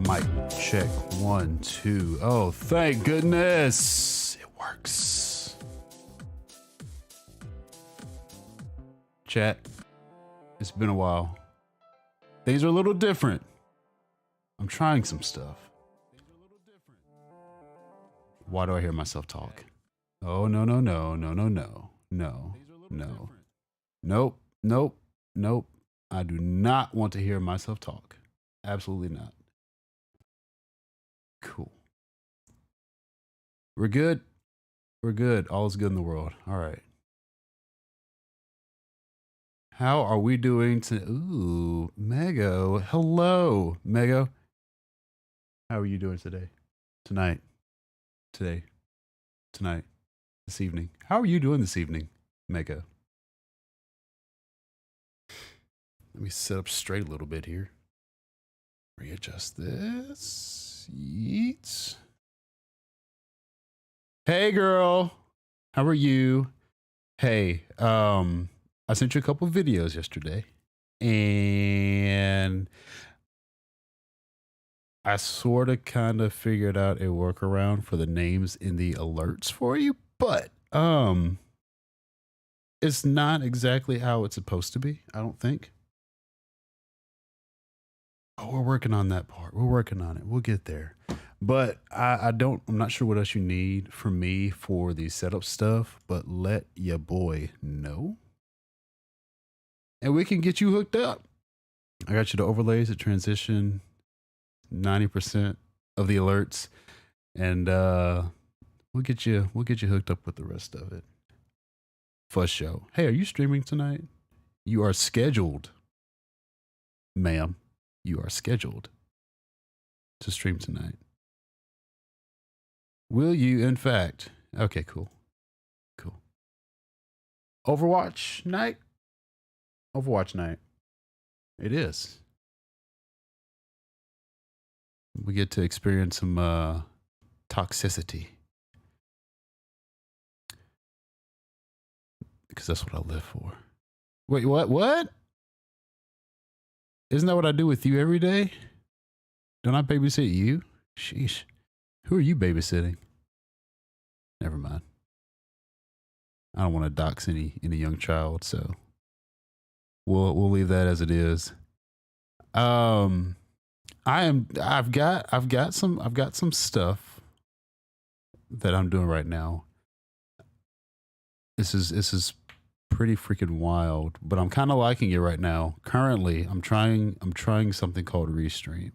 Mic check 1, 2. Oh, thank goodness. It works. Chat, it's been a while. Things are a little different. I'm trying some stuff. Why do I hear myself talk? Oh, no, no, no, no, no, no, no, no. Nope, nope, nope. I do not want to hear myself talk. Absolutely not. Cool. We're good. We're good. All is good in the world. All right. How are we doing to Ooh, Mego. Hello, Mego. How are you doing today? Tonight. Today. Tonight. This evening. How are you doing this evening, Mego? Let me sit up straight a little bit here. Readjust this. Yeet. Hey girl. How are you? Hey, I sent you a couple videos yesterday and I sort of kind of figured out a workaround for the names in the alerts for you, but it's not exactly how it's supposed to be, I don't think. Oh, we're working on that part. We're working on it. We'll get there. But I'm not sure what else you need from me for the setup stuff, but let your boy know. And we can get you hooked up. I got you the overlays, the transition, 90% of the alerts, and we'll get you hooked up with the rest of it. For sure. Hey, are you streaming tonight? You are scheduled, ma'am. You are scheduled to stream tonight. Will you, in fact? Okay, cool. Cool. Overwatch night? Overwatch night. It is. We get to experience some toxicity. Because that's what I live for. Wait, what? What? Isn't that what I do with you every day? Don't I babysit you? Sheesh. Who are you babysitting? Never mind. I don't want to dox any young child, so we'll leave that as it is. I've got some stuff that I'm doing right now. This is pretty freaking wild, but I'm kind of liking it right now. Currently, I'm trying something called Restream.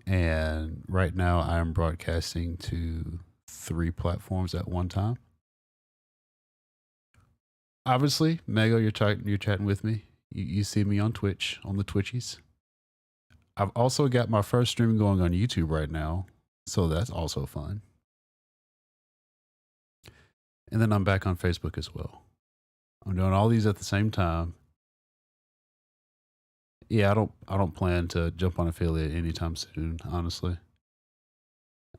And right now I am broadcasting to 3 platforms at one time. Obviously, Mego, you're chatting with me. You see me on Twitch, on the Twitchies. I've also got my first stream going on YouTube right now, so that's also fun. And then I'm back on Facebook as well. I'm doing all these at the same time. Yeah, I don't plan to jump on affiliate anytime soon, honestly.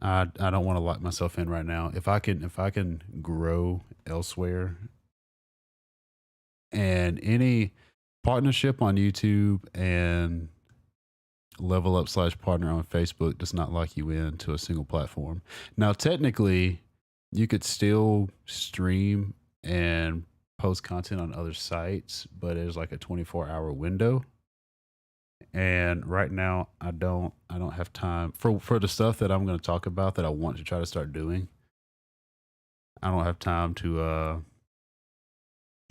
I don't want to lock myself in right now. If I can grow elsewhere, and any partnership on YouTube and level up / partner on Facebook does not lock you into a single platform. Now, technically, you could still stream and post content on other sites, but there's like a 24-hour window. And right now I don't have time for the stuff that I'm going to talk about that I want to try to start doing. I don't have time to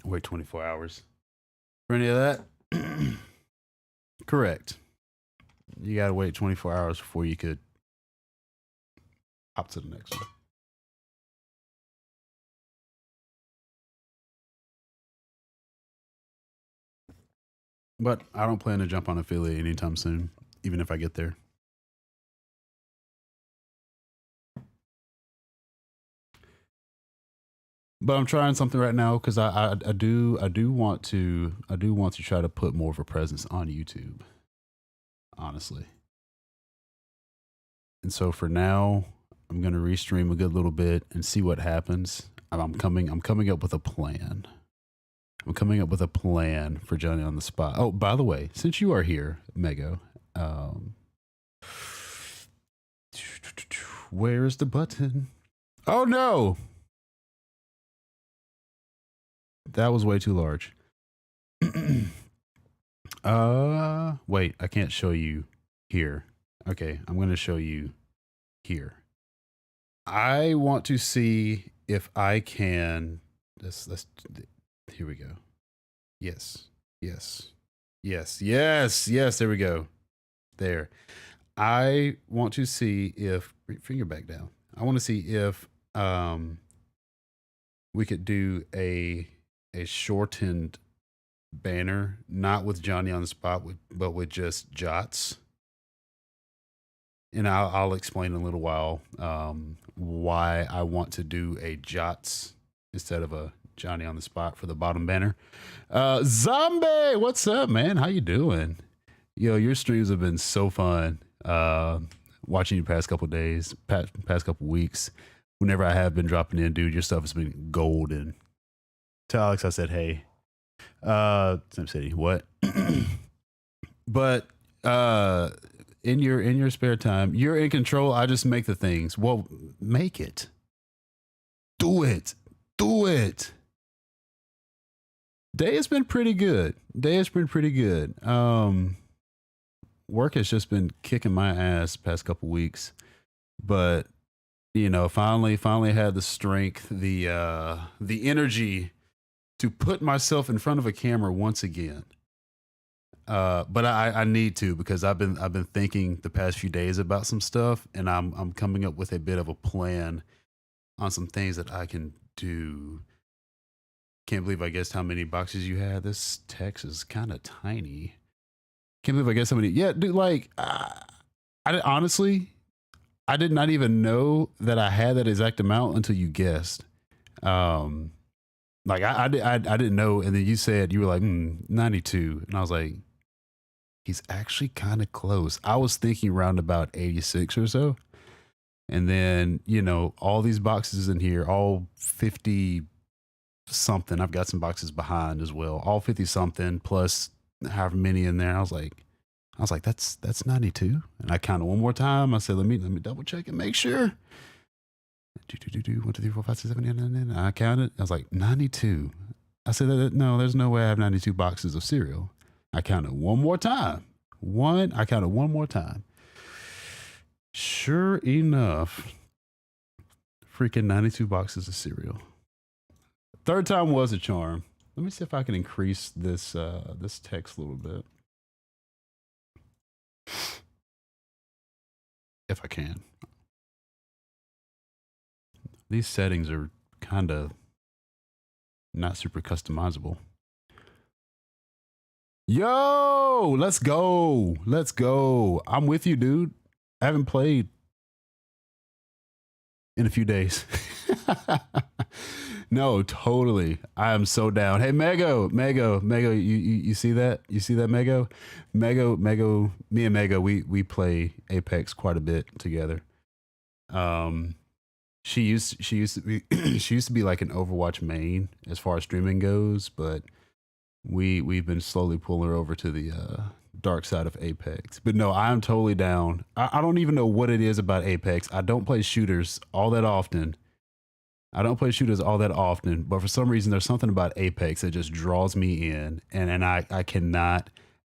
wait 24 hours for any of that. Correct. You got to wait 24 hours before you could hop to the next one. But I don't plan to jump on affiliate anytime soon, even if I get there. But I'm trying something right now because I do want to try to put more of a presence on YouTube, honestly. And so for now, I'm gonna restream a good little bit and see what happens. I'm coming up with a plan. I'm coming up with a plan for Johnny on the spot. Oh, by the way, since you are here, Mego, Where's the button? Oh no! That was way too large. Wait, I can't show you here. Okay, I'm going to show you here. I want to see if I can. Let's. Here we go. Yes, yes, yes, yes, yes. There we go. There. I want to see if finger back down. I want to see if we could do a shortened banner, not with Johnny on the spot, but with just Jots. And I'll explain in a little while why I want to do a Jots instead of a Johnny on the spot for the bottom banner. Zombie, what's up, man? How you doing? Yo, your streams have been so fun. Watching you past couple days, past couple weeks. Whenever I have been dropping in, dude, your stuff has been golden. To Alex, I said, hey. Sim City, what? But in your spare time, you're in control. I just make the things. Well, make it. Do it. Do it. Day has been pretty good. Work has just been kicking my ass past couple weeks, but you know, finally had the strength, the energy to put myself in front of a camera once again. But I need to, because I've been thinking the past few days about some stuff, and I'm coming up with a bit of a plan on some things that I can do. Can't believe I guessed how many boxes you had. This text is kind of tiny. Can't believe I guessed how many. Yeah, dude. Like, honestly, I did not even know that I had that exact amount until you guessed. Like I didn't know, and then you said you were like 92, and I was like, he's actually kind of close. I was thinking around about 86 or so, and then you know all these boxes in here, all 50 something. I've got some boxes behind as well, all 50 something plus however many in there. I was like, that's 92, and I counted one more time. I said, let me double check and make sure. 1, 2, 3, 4, 5, 6, 7, 8, 9, 10. I counted. I was like 92. I said, no, there's no way I have 92 boxes of cereal. I counted one more time. I counted one more time. Sure enough, freaking 92 boxes of cereal. Third time was a charm. Let me see if I can increase this this text a little bit. If I can. These settings are kind of not super customizable. Yo, let's go. Let's go. I'm with you, dude. I haven't played in a few days. No, totally. I am so down. Hey, Mego, you see that? You see that, Mego? Mego, me and Mego, we play Apex quite a bit together. She used to be she used to be like an Overwatch main as far as streaming goes, but we've been slowly pulling her over to the dark side of Apex. But no, I'm totally down. I don't even know what it is about Apex. I don't play shooters all that often. But for some reason there's something about Apex that just draws me in, and I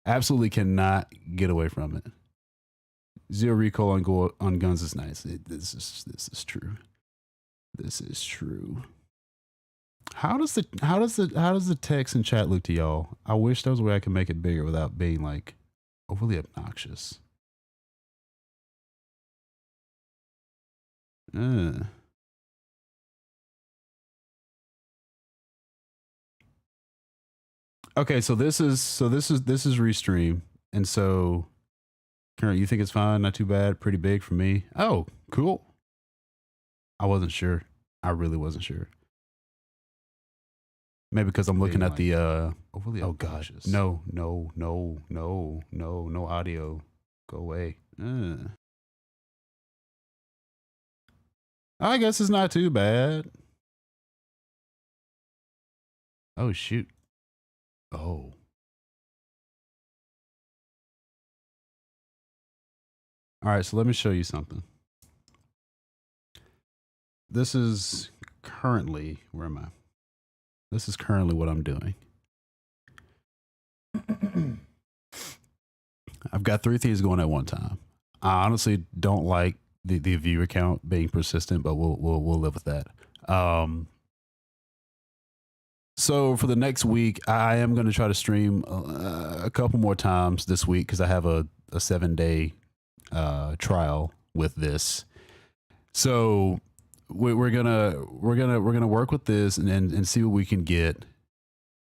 absolutely cannot get away from it. Zero recoil on guns is nice. This is true. This is true. How does the text in chat look to y'all? I wish there was a way I could make it bigger without being like overly obnoxious. Okay, so this is Restream, and so Karen, you think it's fine? Not too bad. Pretty big for me. Oh, cool. I wasn't sure. I really wasn't sure. Maybe because I'm looking at the overly obnoxious. No audio. Go away. I guess it's not too bad. Oh shoot. Oh. All right, so let me show you something. this is currently, where am I? This is currently what I'm doing. I've got three things going at one time. I honestly don't like the viewer count being persistent, but we'll live with that. So for the next week, I am going to try to stream a couple more times this week because I have a 7-day trial with this. So we're gonna work with this and see what we can get.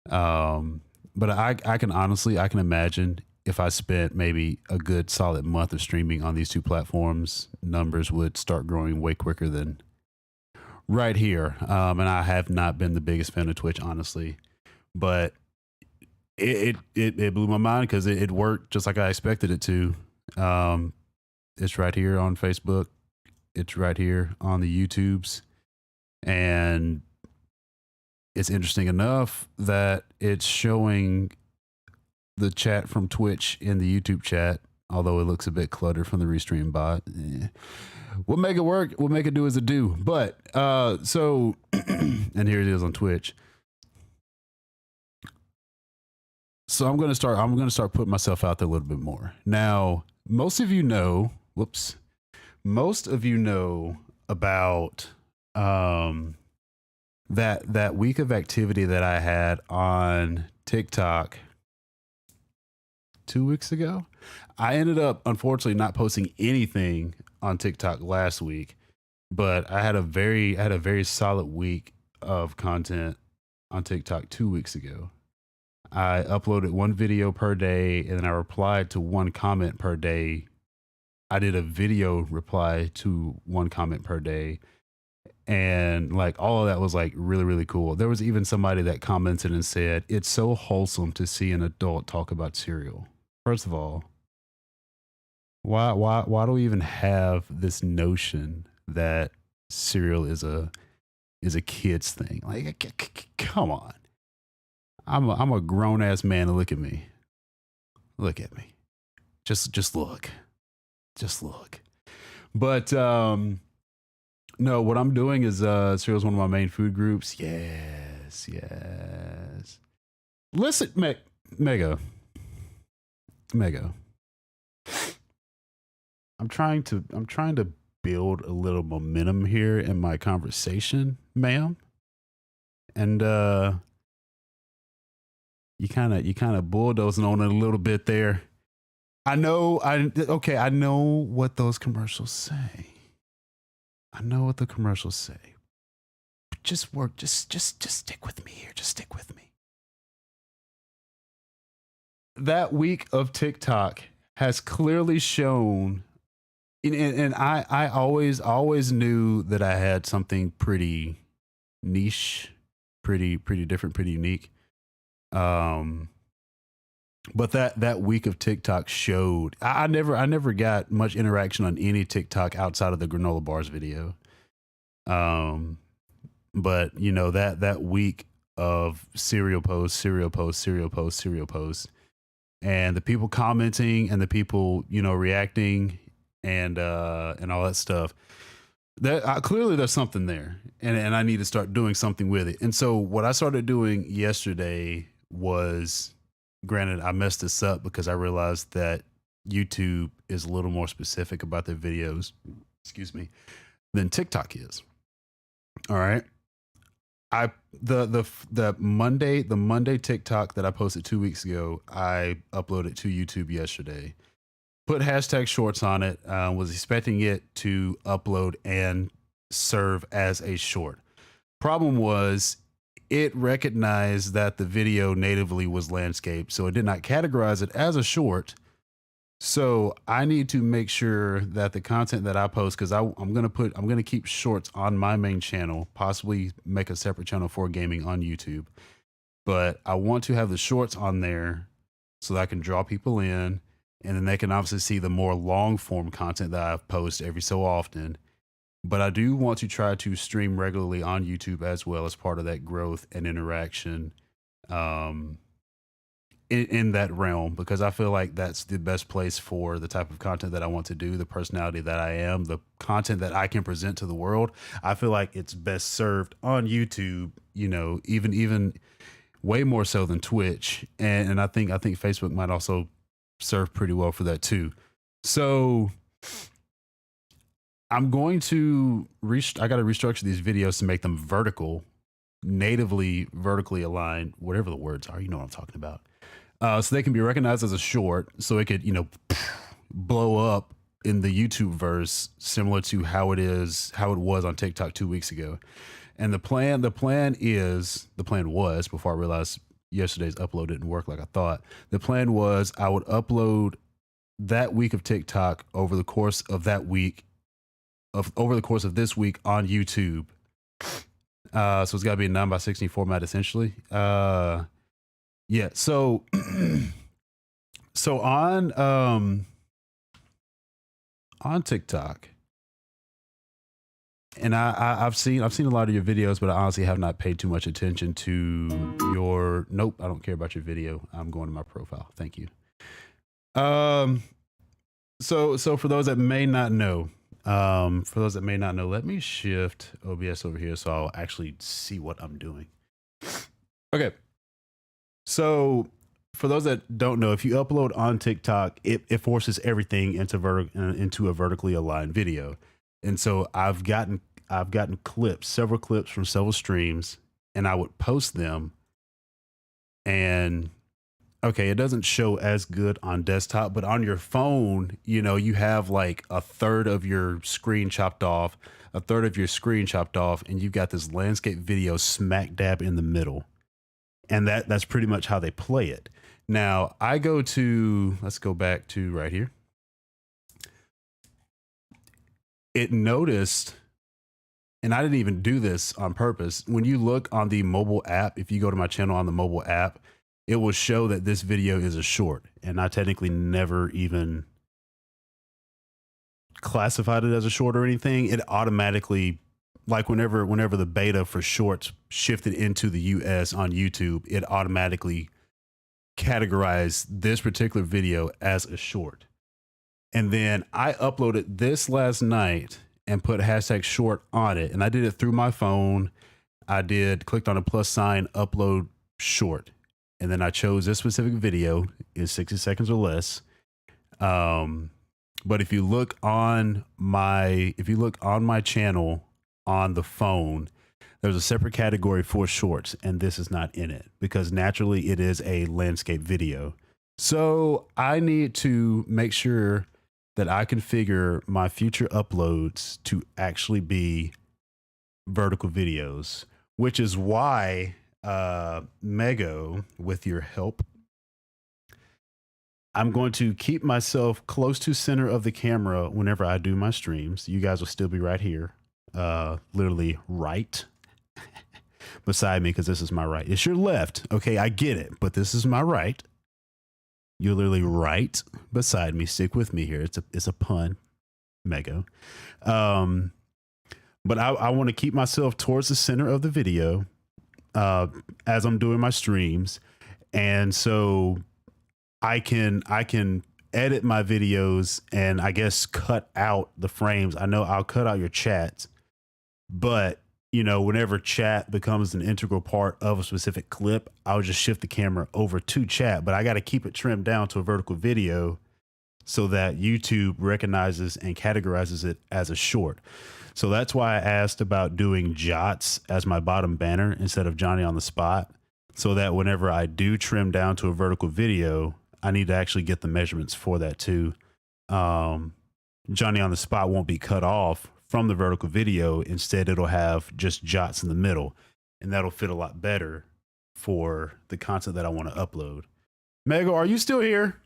But I can honestly, I can imagine if I spent maybe a good solid month of streaming on these two platforms, numbers would start growing way quicker than right here. And I have not been the biggest fan of Twitch, honestly, but it blew my mind because it worked just like I expected it to. It's right here on Facebook. It's right here on the YouTubes. And it's interesting enough that it's showing the chat from Twitch in the YouTube chat, although it looks a bit cluttered from the Restream bot. We'll make it work. We'll make it do as it do. But so, and here it is on Twitch. So I'm gonna start putting myself out there a little bit more. Now, most of you know about that week of activity that I had on TikTok 2 weeks ago. I ended up unfortunately not posting anything on TikTok last week, but I had a very solid week of content on TikTok 2 weeks ago. I uploaded one video per day and then I replied to one comment per day. I did a video reply to one comment per day. And like all of that was like really, really cool. There was even somebody that commented and said, it's so wholesome to see an adult talk about cereal. First of all, why do we even have this notion that cereal is a kid's thing? Like, come on. I'm a grown ass man. Look at me. Look at me. Just look. Just look. But no, what I'm doing is cereal is one of my main food groups. Yes. Listen, Mega. I'm trying to build a little momentum here in my conversation, ma'am. And you kind of bulldozing on it a little bit there. I know what those commercials say. I know what the commercials say. Just stick with me here. Just stick with me. That week of TikTok has clearly shown, and I always knew that I had something pretty niche, pretty different, pretty unique. But that week of TikTok showed I never got much interaction on any TikTok outside of the granola bars video. But you know, that week of cereal posts, and the people commenting and the people, you know, reacting and all that stuff. That clearly there's something there, and I need to start doing something with it. And so what I started doing yesterday was, granted, I messed this up because I realized that YouTube is a little more specific about their videos, than TikTok is. All right. The Monday TikTok that I posted 2 weeks ago, I uploaded to YouTube yesterday. Put hashtag shorts on it. Was expecting it to upload and serve as a short. Problem was, it recognized that the video natively was landscape, so it did not categorize it as a short. So I need to make sure that the content that I post, because I'm gonna keep shorts on my main channel, possibly make a separate channel for gaming on YouTube. But I want to have the shorts on there so that I can draw people in, and then they can obviously see the more long form content that I post every so often. But I do want to try to stream regularly on YouTube as well as part of that growth and interaction. in that realm, because I feel like that's the best place for the type of content that I want to do, the personality that I am, the content that I can present to the world. I feel like it's best served on YouTube, you know, even way more so than Twitch. And I think Facebook might also serve pretty well for that too. So I'm going to I got to restructure these videos to make them natively vertically aligned, whatever the words are, you know what I'm talking about. So they can be recognized as a short, so it could, you know, blow up in the YouTube verse, similar to how it was on TikTok 2 weeks ago. And the plan was, before I realized yesterday's upload didn't work like I thought, the plan was I would upload that week of TikTok over the course of this week on YouTube. So it's got to be a 9x16 format essentially. Yeah. So, so on TikTok, and I've seen a lot of your videos, but I honestly have not paid too much attention to your. Nope, I don't care about your video. I'm going to my profile. Thank you. So for those that may not know, let me shift OBS over here so I'll actually see what I'm doing. Okay. So for those that don't know, if you upload on TikTok, it forces everything into a vertically aligned video. And so I've gotten several clips from several streams, and I would post them. And okay, it doesn't show as good on desktop, but on your phone, you know, you have like a third of your screen chopped off, and you've got this landscape video smack dab in the middle. And that's pretty much how they play it. Now let's go back to right here. It noticed, and I didn't even do this on purpose. When you look on the mobile app, if you go to my channel on the mobile app, it will show that this video is a short, and I technically never even classified it as a short or anything. It automatically, like whenever the beta for shorts shifted into the US on YouTube, it automatically categorized this particular video as a short. And then I uploaded this last night and put hashtag short on it. And I did it through my phone. Clicked on a plus sign, upload short. And then I chose this specific video, is 60 seconds or less. But if you look on my channel on the phone, there's a separate category for shorts, and this is not in it because naturally it is a landscape video. So I need to make sure that I configure my future uploads to actually be vertical videos, which is why Mego, with your help, I'm going to keep myself close to center of the camera whenever I do my streams. You guys will still be right here, literally right beside me, because this is my right. It's your left. Okay, I get it, but this is my right. You're literally right beside me. Stick with me here. It's a pun, Mego. But I want to keep myself towards the center of the video as I'm doing my streams, and so I can edit my videos and I guess cut out the frames. I know I'll cut out your chats, but you know, whenever chat becomes an integral part of a specific clip, I'll just shift the camera over to chat, but I got to keep it trimmed down to a vertical video so that YouTube recognizes and categorizes it as a short. So that's why I asked about doing Jots as my bottom banner instead of Johnny on the Spot, so that whenever I do trim down to a vertical video, I need to actually get the measurements for that too. Johnny on the Spot won't be cut off from the vertical video. Instead, it'll have just Jots in the middle, and that'll fit a lot better for the content that I want to upload. Mego, are you still here?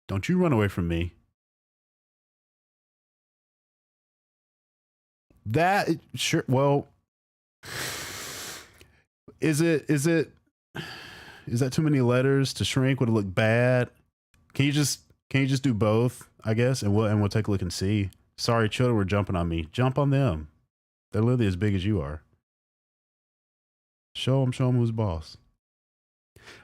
Don't you run away from me. That sure. Well, is that too many letters to shrink? Would it look bad? Can you just do both, I guess, and we'll take a look and see. Sorry, children were jumping on me. Jump on them. They're literally as big as you are. Show them who's boss.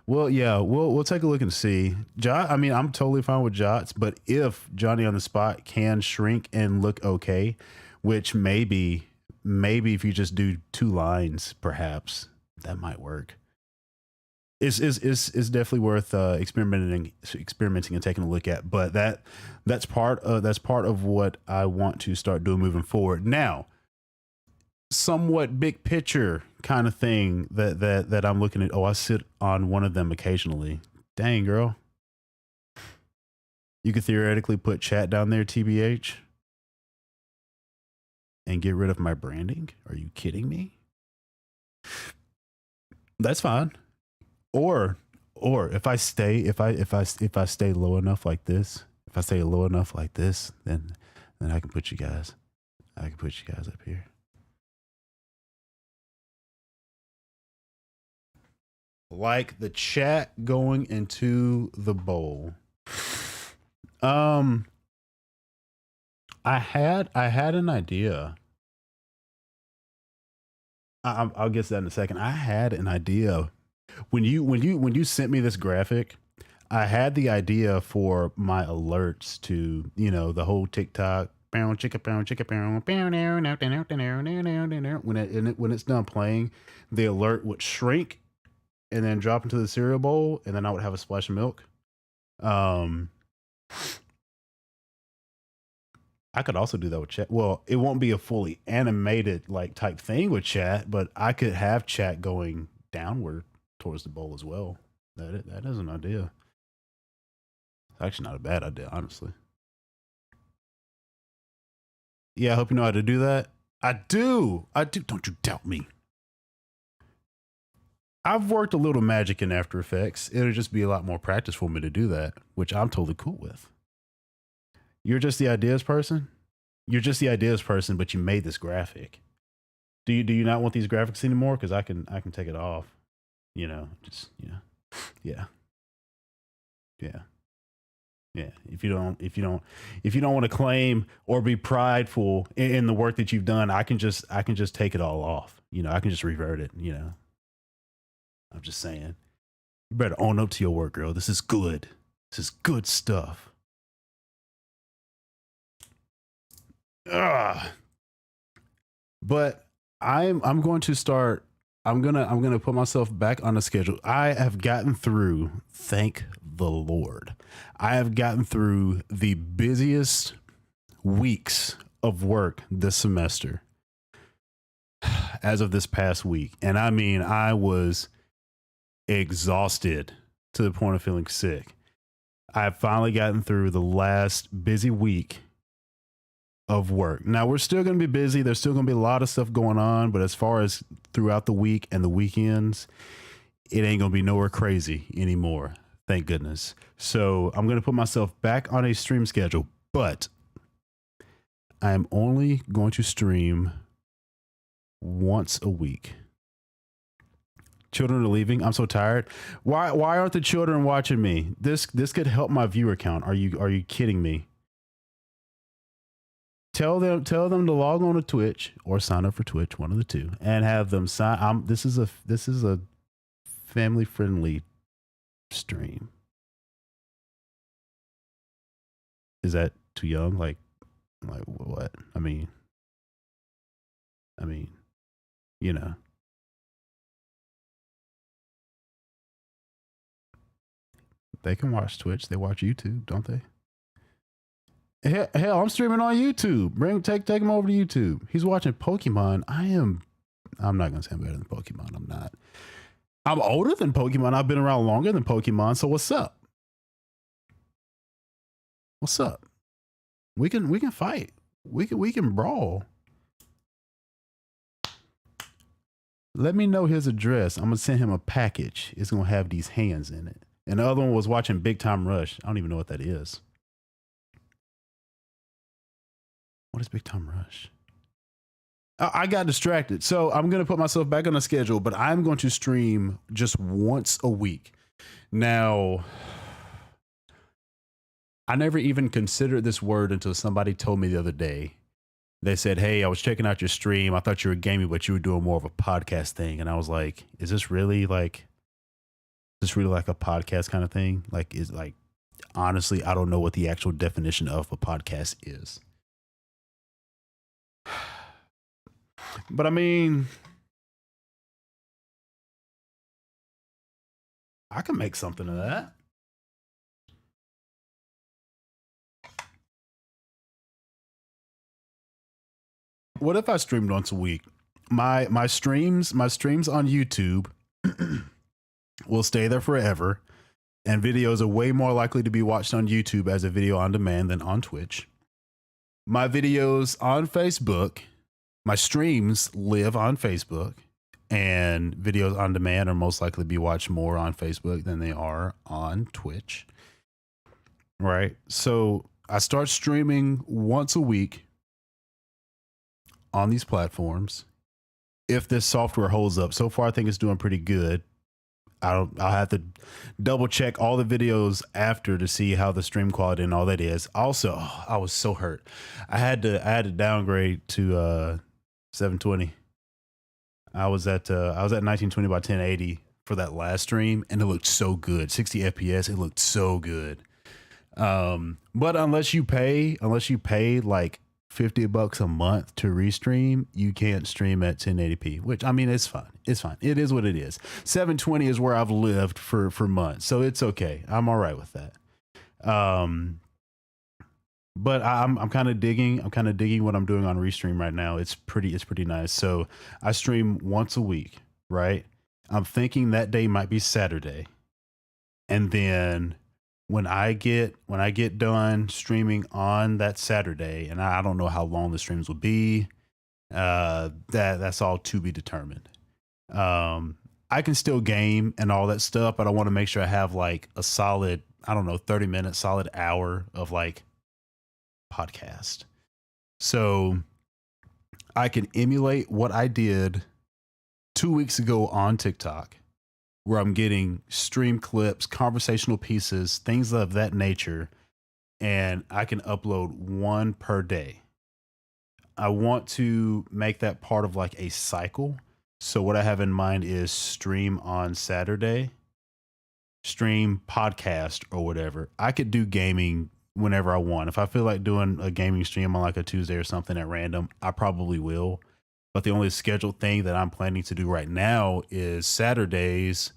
Well, yeah, we'll take a look and see. Jot, I mean, I'm totally fine with Jots, but if Johnny on the spot can shrink and look okay, which maybe if you just do two lines, perhaps that might work. Is definitely worth experimenting and taking a look at. But that's part of what I want to start doing moving forward. Now, somewhat big picture kind of thing that I'm looking at. Oh, I sit on one of them occasionally. Dang, girl. You could theoretically put chat down there, TBH, and get rid of my branding. Are you kidding me? That's fine. Or if I stay low enough like this, if I stay low enough like this, then I can put you guys up here. Like the chat going into the bowl. I had an idea. I'll get to that in a second. I had an idea when you sent me this graphic. I had the idea for my alerts to the whole TikTok pound chicka pound chicka pound when it's done playing, the alert would shrink and then drop into the cereal bowl, and then I would have a splash of milk. Um, I could also do that with chat. Well, it won't be a fully animated like type thing with chat, but I could have chat going downward towards the bowl as well. That is an idea. It's actually not a bad idea, honestly. Yeah, I hope you know how to do that. I do. I do. Don't you doubt me. I've worked a little magic in After Effects. It'll just be a lot more practice for me to do that, which I'm totally cool with. You're just the ideas person. You're just the ideas person, but you made this graphic. Do you not want these graphics anymore? Because I can take it off. Just yeah, yeah, yeah. If you don't want to claim or be prideful in the work that you've done, I can just take it all off. I can just revert it. I'm just saying. You better own up to your work, girl. This is good. This is good stuff. Ugh. But I'm going to start. I'm gonna put myself back on the schedule. I have gotten through, thank the Lord. I have gotten through the busiest weeks of work this semester as of this past week. And I mean, I was exhausted to the point of feeling sick. I've finally gotten through the last busy week of work. Now we're still going to be busy. There's still going to be a lot of stuff going on, but as far as throughout the week and the weekends, it ain't going to be nowhere crazy anymore. Thank goodness. So I'm going to put myself back on a stream schedule, but I am only going to stream once a week. Children are leaving. I'm so tired. Why aren't the children watching me? This could help my viewer count. Are you kidding me? Tell them to log on to Twitch or sign up for Twitch, one of the two, and have them sign. This is a family friendly stream. Is that too young? Like what? I mean, you know. They can watch Twitch. They watch YouTube, don't they? Hell, I'm streaming on YouTube. Take him over to YouTube. He's watching Pokemon. I'm not gonna say I'm better than Pokemon. I'm not. I'm older than Pokemon. I've been around longer than Pokemon. So what's up? What's up? We can fight. We can brawl. Let me know his address. I'm gonna send him a package. It's gonna have these hands in it. And the other one was watching Big Time Rush. I don't even know what that is. What is Big Time Rush? I got distracted. So I'm going to put myself back on the schedule, but I'm going to stream just once a week. Now, I never even considered this word until somebody told me the other day. They said, hey, I was checking out your stream. I thought you were gaming, but you were doing more of a podcast thing. And I was like, is this really like, It's really like a podcast kind of thing. Like, is like, honestly, I don't know what the actual definition of a podcast is. But I mean, I can make something of that. What if I streamed once a week? My streams on YouTube will stay there forever, and videos are way more likely to be watched on YouTube as a video on demand than on Twitch. My videos on Facebook, my streams live on Facebook, and videos on demand are most likely to be watched more on Facebook than they are on Twitch. Right? So I start streaming once a week on these platforms. If this software holds up, so far I think it's doing pretty good. I'll have to double check all the videos after to see how the stream quality and all that is. Also, I was so hurt. I had to downgrade to 720. I was at 1920 by 1080 for that last stream, and it looked so good. 60 FPS, it looked so good. But unless you pay like $50 a month to restream, you can't stream at 1080p, which, I mean, it's fine. It's fine. It is what it is. 720 is where I've lived for months, so it's okay. I'm all right with that. But I'm kind of digging. I'm kind of digging what I'm doing on Restream right now. It's pretty nice. So I stream once a week, right? I'm thinking that day might be Saturday, and then when I get done streaming on that Saturday, and I don't know how long the streams will be, that's all to be determined. I can still game and all that stuff, but I want to make sure I have like a solid, I don't know, 30 minutes, solid hour of like podcast. So I can emulate what I did 2 weeks ago on TikTok, where I'm getting stream clips, conversational pieces, things of that nature, and I can upload one per day. I want to make that part of like a cycle. So what I have in mind is stream on Saturday, stream podcast or whatever. I could do gaming whenever I want. If I feel like doing a gaming stream on like a Tuesday or something at random, I probably will. But the only scheduled thing that I'm planning to do right now is Saturdays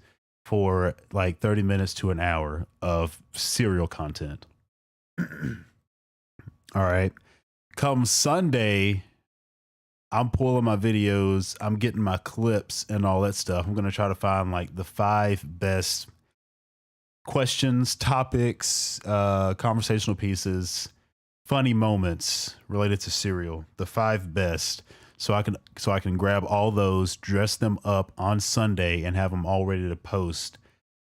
for like 30 minutes to an hour of serial content. All right. Come Sunday, I'm pulling my videos, I'm getting my clips and all that stuff. I'm going to try to find like the 5 best questions, topics, conversational pieces, funny moments related to cereal, the 5 best. So I can grab all those, dress them up on Sunday, and have them all ready to post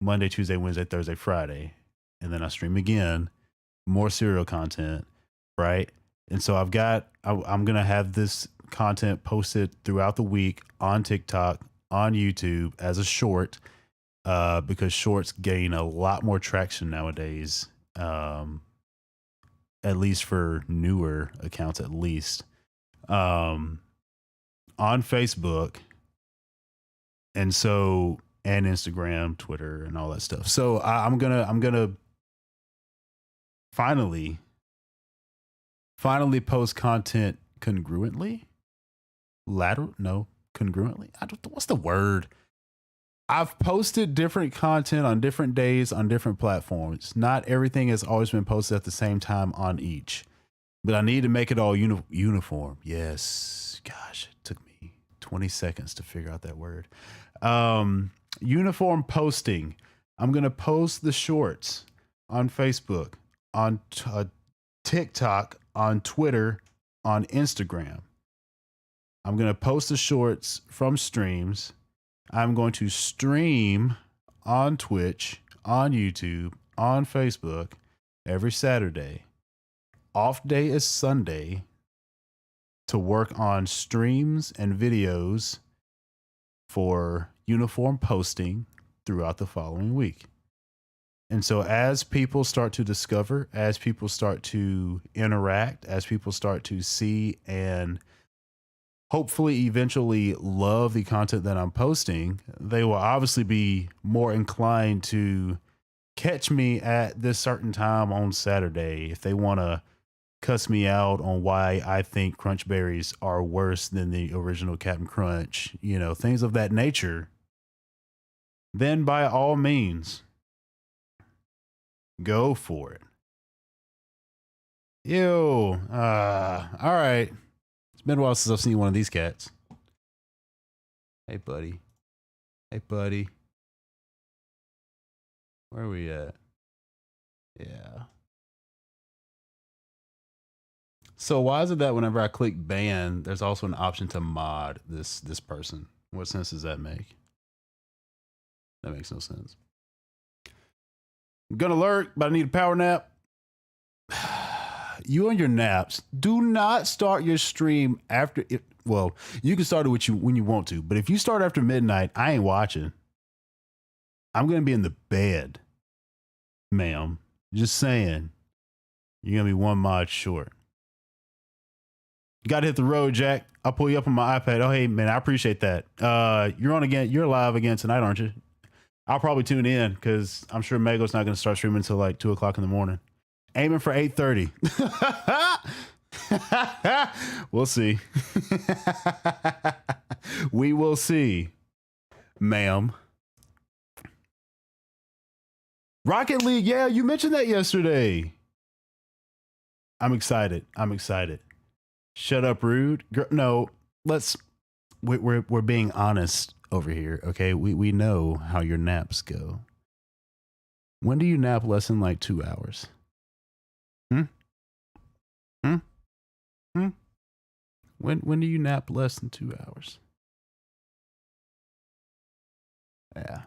Monday, Tuesday, Wednesday, Thursday, Friday. And then I stream again, more serial content, right? And so I'm going to have this content posted throughout the week on TikTok, on YouTube as a short, because shorts gain a lot more traction nowadays, at least for newer accounts, at least. On Facebook, and Instagram, Twitter, and all that stuff. So I'm gonna finally post content congruently. Congruently. What's the word? I've posted different content on different days on different platforms. Not everything has always been posted at the same time on each, but I need to make it all uniform. Yes, gosh, it took me 20 seconds to figure out that word. Uniform posting. I'm going to post the shorts on Facebook, on TikTok, on Twitter, on Instagram. I'm going to post the shorts from streams. I'm going to stream on Twitch, on YouTube, on Facebook every Saturday. Off day is Sunday to work on streams and videos for uniform posting throughout the following week. And so as people start to discover, as people start to interact, as people start to see and hopefully eventually love the content that I'm posting, they will obviously be more inclined to catch me at this certain time on Saturday if they want to cuss me out on why I think Crunch Berries are worse than the original Captain Crunch, you know, things of that nature. Then by all means, go for it. Ew. All right. It's been a while since I've seen one of these cats. Hey, buddy. Hey, buddy. Where are we at? Yeah. So why is it that whenever I click ban, there's also an option to mod this person? What sense does that make? That makes no sense. I'm gonna lurk, but I need a power nap. You and your naps. Do not start your stream after it. Well, you can start it when you want to, but if you start after midnight, I ain't watching. I'm gonna be in the bed, ma'am. Just saying. You're gonna be one mod short. You gotta hit the road, Jack. I'll pull you up on my iPad. Oh, hey, man, I appreciate that. You're on again. You're live again tonight, aren't you? I'll probably tune in because I'm sure Mego's not gonna start streaming until like 2:00 in the morning. Aiming for 8:30. We'll see. We will see, ma'am. Rocket League, yeah, you mentioned that yesterday. I'm excited. I'm excited. Shut up, rude. No, we're being honest over here, okay? We know how your naps go. When do you nap less than like 2 hours? When do you nap less than 2 hours? Yeah.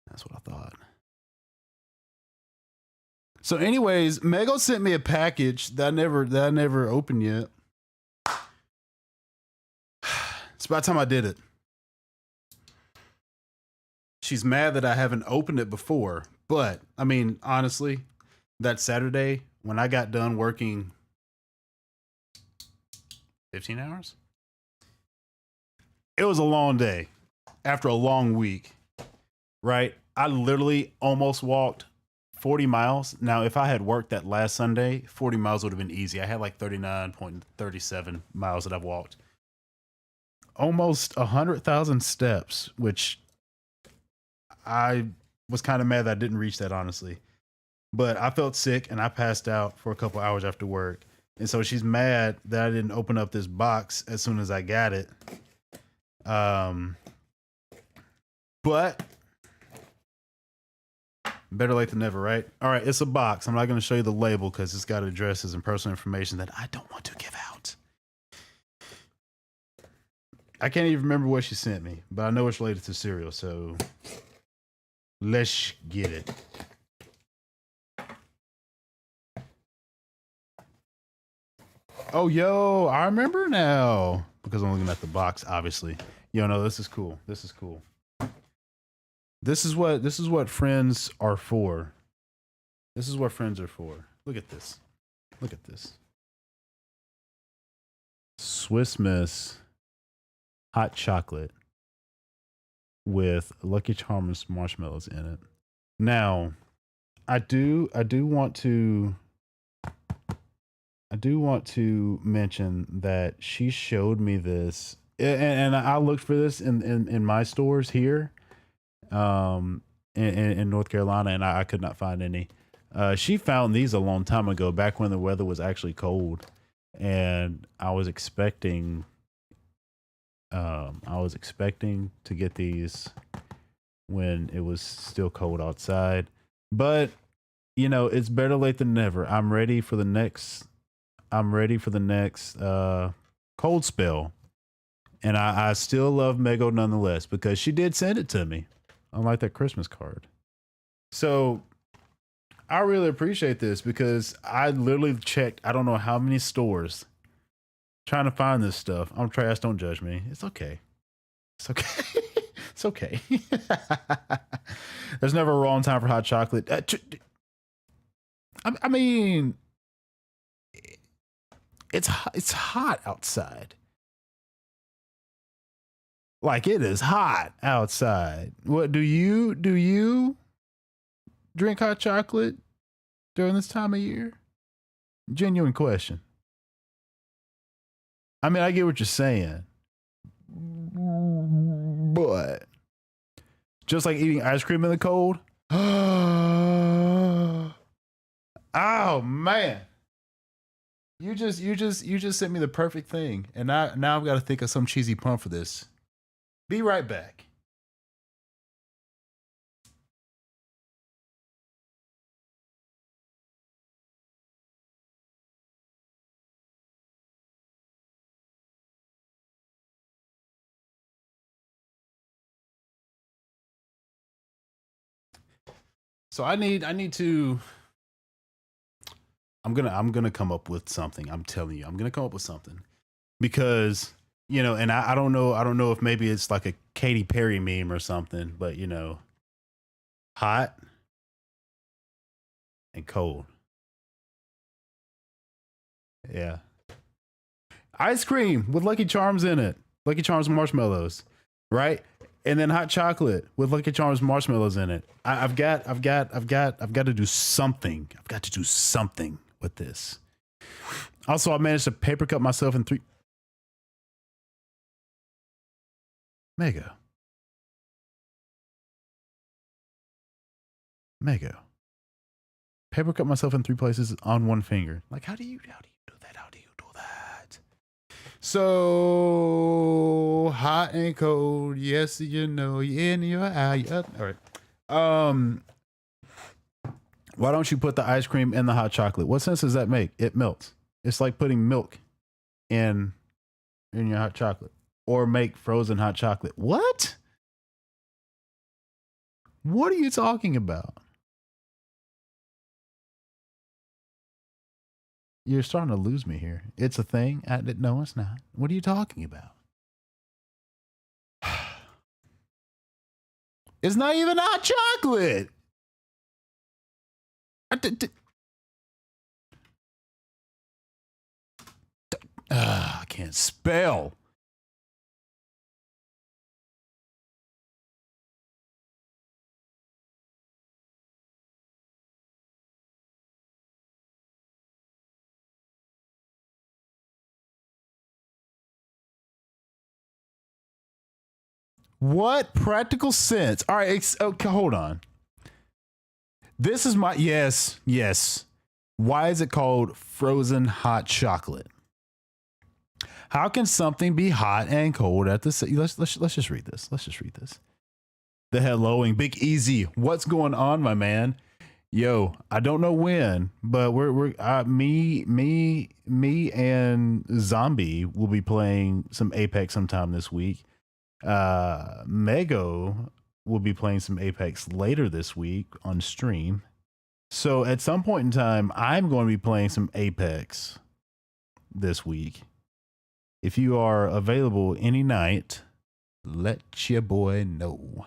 That's what I thought. So, anyways, Mego sent me a package that I never opened yet. It's about time I did it. She's mad that I haven't opened it before, but I mean, honestly, that Saturday when I got done working 15 hours, it was a long day after a long week, right? I literally almost walked 40 miles. Now, if I had worked that last Sunday, 40 miles would have been easy. I had like 39.37 miles that I've walked. Almost 100,000 steps, which I was kind of mad that I didn't reach that, honestly. But I felt sick and I passed out for a couple hours after work. And so she's mad that I didn't open up this box as soon as I got it. But better late than never, right? All right, it's a box. I'm not going to show you the label because it's got addresses and personal information that I don't want to give out. I can't even remember what she sent me, but I know it's related to cereal, so let's get it. Oh, yo, I remember now because I'm looking at the box, obviously. Yo, no, this is cool. This is cool. This is what friends are for. This is what friends are for. Look at this. Look at this. Swiss Miss hot chocolate with Lucky Charms marshmallows in it. Now, I do want to mention that she showed me this, and I looked for this in my stores here, in North Carolina, and I could not find any. She found these a long time ago, back when the weather was actually cold, and I was expecting to get these when it was still cold outside, but you know, it's better late than never. I'm ready for the next cold spell, and I still love Mego nonetheless because she did send it to me, unlike that Christmas card. So I really appreciate this because I literally checked I don't know how many stores trying to find this stuff. I'm trash. Don't judge me. It's okay. It's okay. It's okay. There's never a wrong time for hot chocolate. I mean, It's hot outside. Like it is hot outside. What do you drink hot chocolate during this time of year? Genuine question. I mean, I get what you're saying, but just like eating ice cream in the cold. Oh man. You just sent me the perfect thing. And now I've got to think of some cheesy pun for this. Be right back. So I need to I'm gonna come up with something. I'm telling you, I'm gonna come up with something. Because, and I don't know if maybe it's like a Katy Perry meme or something, but hot and cold. Yeah. Ice cream with Lucky Charms in it. Lucky Charms marshmallows, right? And then hot chocolate with Lucky Charms marshmallows in it. I've got to do something. I've got to do something with this. Also, I managed to paper cut myself in 3. Mega. Paper cut myself in 3 places on 1 finger. Like, how do you do that? How do you do that? So hot and cold, yes, in your eye. All right. Why don't you put the ice cream in the hot chocolate? What sense does that make? It melts. It's like putting milk in your hot chocolate, or make frozen hot chocolate. What? What are you talking about? You're starting to lose me here. It's a thing. No, it's not. What are you talking about? It's not even hot chocolate. I can't spell. What practical sense? All right, okay, hold on. This is my yes. Why is it called frozen hot chocolate? How can something be hot and cold at the same? Let's just read this. The helloing, Big Easy. What's going on, my man? Yo, I don't know when, but we're me and Zombie will be playing some Apex sometime this week. Mego will be playing some Apex later this week on stream. So at some point in time, I'm going to be playing some Apex this week. If you are available any night, let your boy know.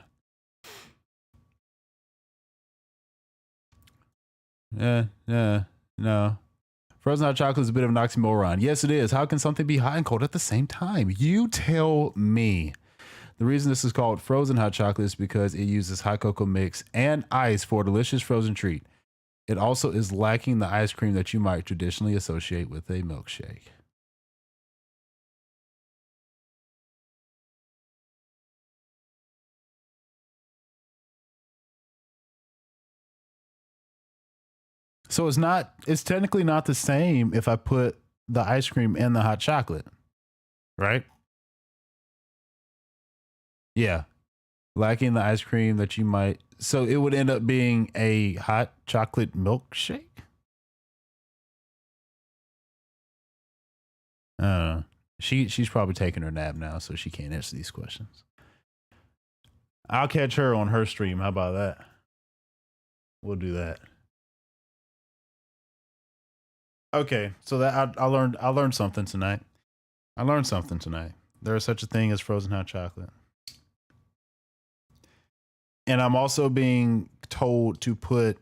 No. Frozen hot chocolate is a bit of an oxymoron. Yes, it is. How can something be hot and cold at the same time? You tell me. The reason this is called frozen hot chocolate is because it uses hot cocoa mix and ice for a delicious frozen treat. It also is lacking the ice cream that you might traditionally associate with a milkshake. So it's technically not the same if I put the ice cream in the hot chocolate, right? Yeah. Lacking the ice cream that you might. So it would end up being a hot chocolate milkshake? She's probably taking her nap now, so she can't answer these questions. I'll catch her on her stream. How about that? We'll do that. Okay, so that I learned something tonight. There is such a thing as frozen hot chocolate. And I'm also being told to put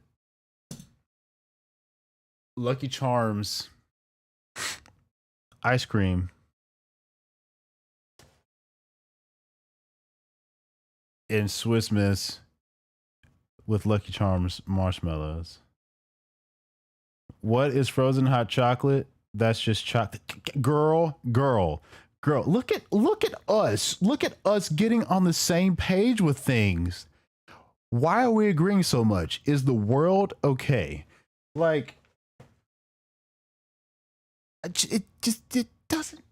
Lucky Charms ice cream in Swiss Miss with Lucky Charms marshmallows. What is frozen hot chocolate? That's just chocolate. Girl. Look at us. Look at us getting on the same page with things. Why are we agreeing so much? Is the world okay? Like, it doesn't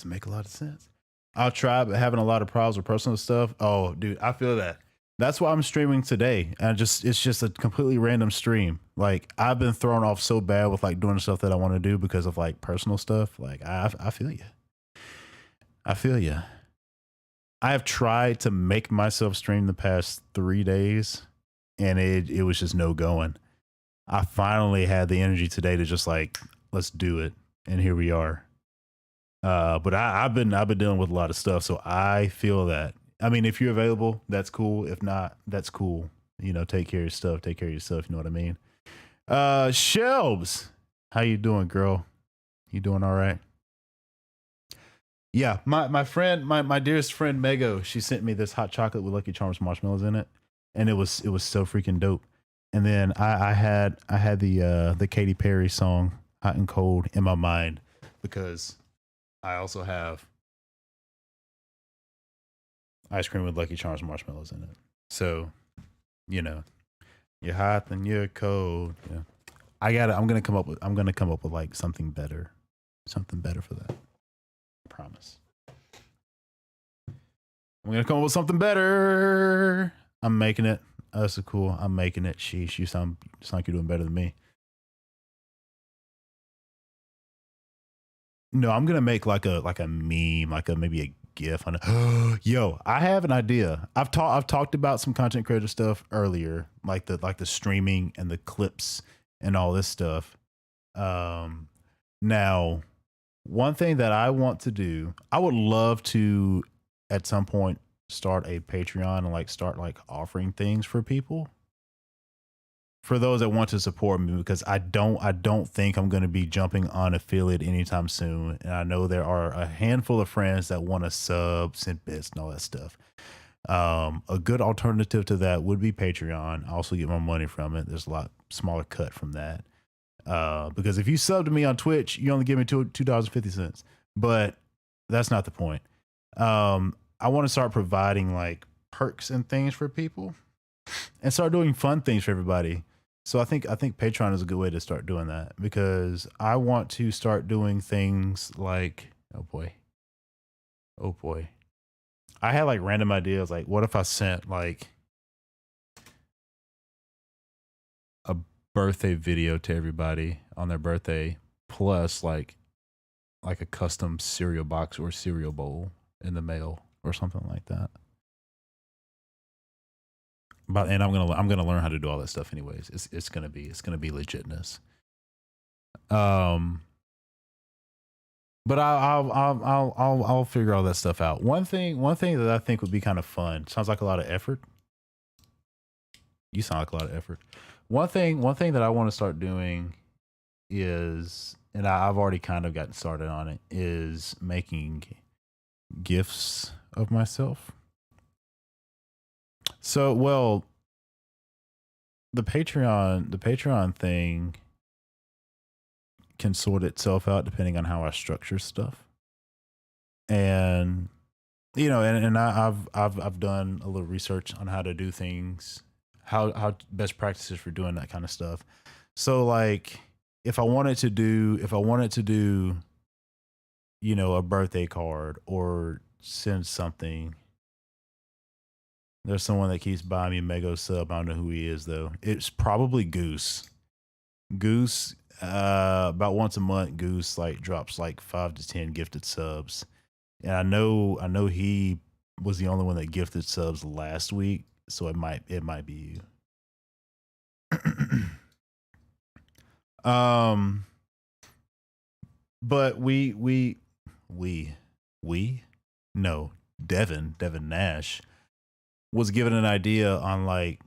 make a lot of sense. I'll try, but having a lot of problems with personal stuff. Oh, dude, I feel that. That's why I'm streaming today. And it's just a completely random stream. Like, I've been thrown off so bad with like doing stuff that I want to do because of like personal stuff. Like, I feel you. I feel you. I have tried to make myself stream the past 3 days, and it was just no going. I finally had the energy today to just like, let's do it, and here we are. But I've been dealing with a lot of stuff, so I feel that. I mean, if you're available, that's cool. If not, that's cool. You know, take care of your stuff. Take care of yourself. You know what I mean? Shelbs, how you doing, girl? You doing all right? Yeah, my friend, my dearest friend Mego, she sent me this hot chocolate with Lucky Charms marshmallows in it, and it was so freaking dope. And then I had the Katy Perry song "Hot and Cold" in my mind because I also have ice cream with Lucky Charms marshmallows in it. So, you know, you're hot and you're cold. Yeah, I'm gonna come up with like something better for that. I promise. I'm gonna come up with something better. I'm making it. That's cool. I'm making it. Sheesh, you sound like you're doing better than me. No, I'm gonna make like a meme, like maybe a GIF on it. Yo, I have an idea. I've talked about some content creator stuff earlier, like the streaming and the clips and all this stuff. Now, one thing that I want to do, I would love to at some point start a Patreon and like start like offering things for people, for those that want to support me, because I don't think I'm going to be jumping on affiliate anytime soon. And I know there are a handful of friends that want to sub, send bits and all that stuff. A good alternative to that would be Patreon. I also get more money from it. There's a lot smaller cut from that. Because if you sub to me on Twitch, you only give me $2.50. But that's not the point. I want to start providing like perks and things for people and start doing fun things for everybody. So I think Patreon is a good way to start doing that, because I want to start doing things like, oh boy. I had like random ideas. Like, what if I sent like a birthday video to everybody on their birthday, plus like a custom cereal box or cereal bowl in the mail or something like that. But and I'm gonna learn how to do all that stuff anyways. It's gonna be legitness. But I'll figure all that stuff out. One thing that I think would be kind of fun. Sounds like a lot of effort. You sound like a lot of effort. One thing that I want to start doing is, and I've already kind of gotten started on it, is making gifts of myself. So, well, the Patreon thing can sort itself out depending on how I structure stuff. And you know, and I've done a little research on how to do things, how best practices for doing that kind of stuff. So like if I wanted to do, you know, a birthday card or send something. There's someone that keeps buying me a Mego sub. I don't know who he is though. It's probably Goose. Goose, about once a month, Goose like drops like 5 to 10 gifted subs. And I know he was the only one that gifted subs last week, so it might be you. But Devin Nash was given an idea on like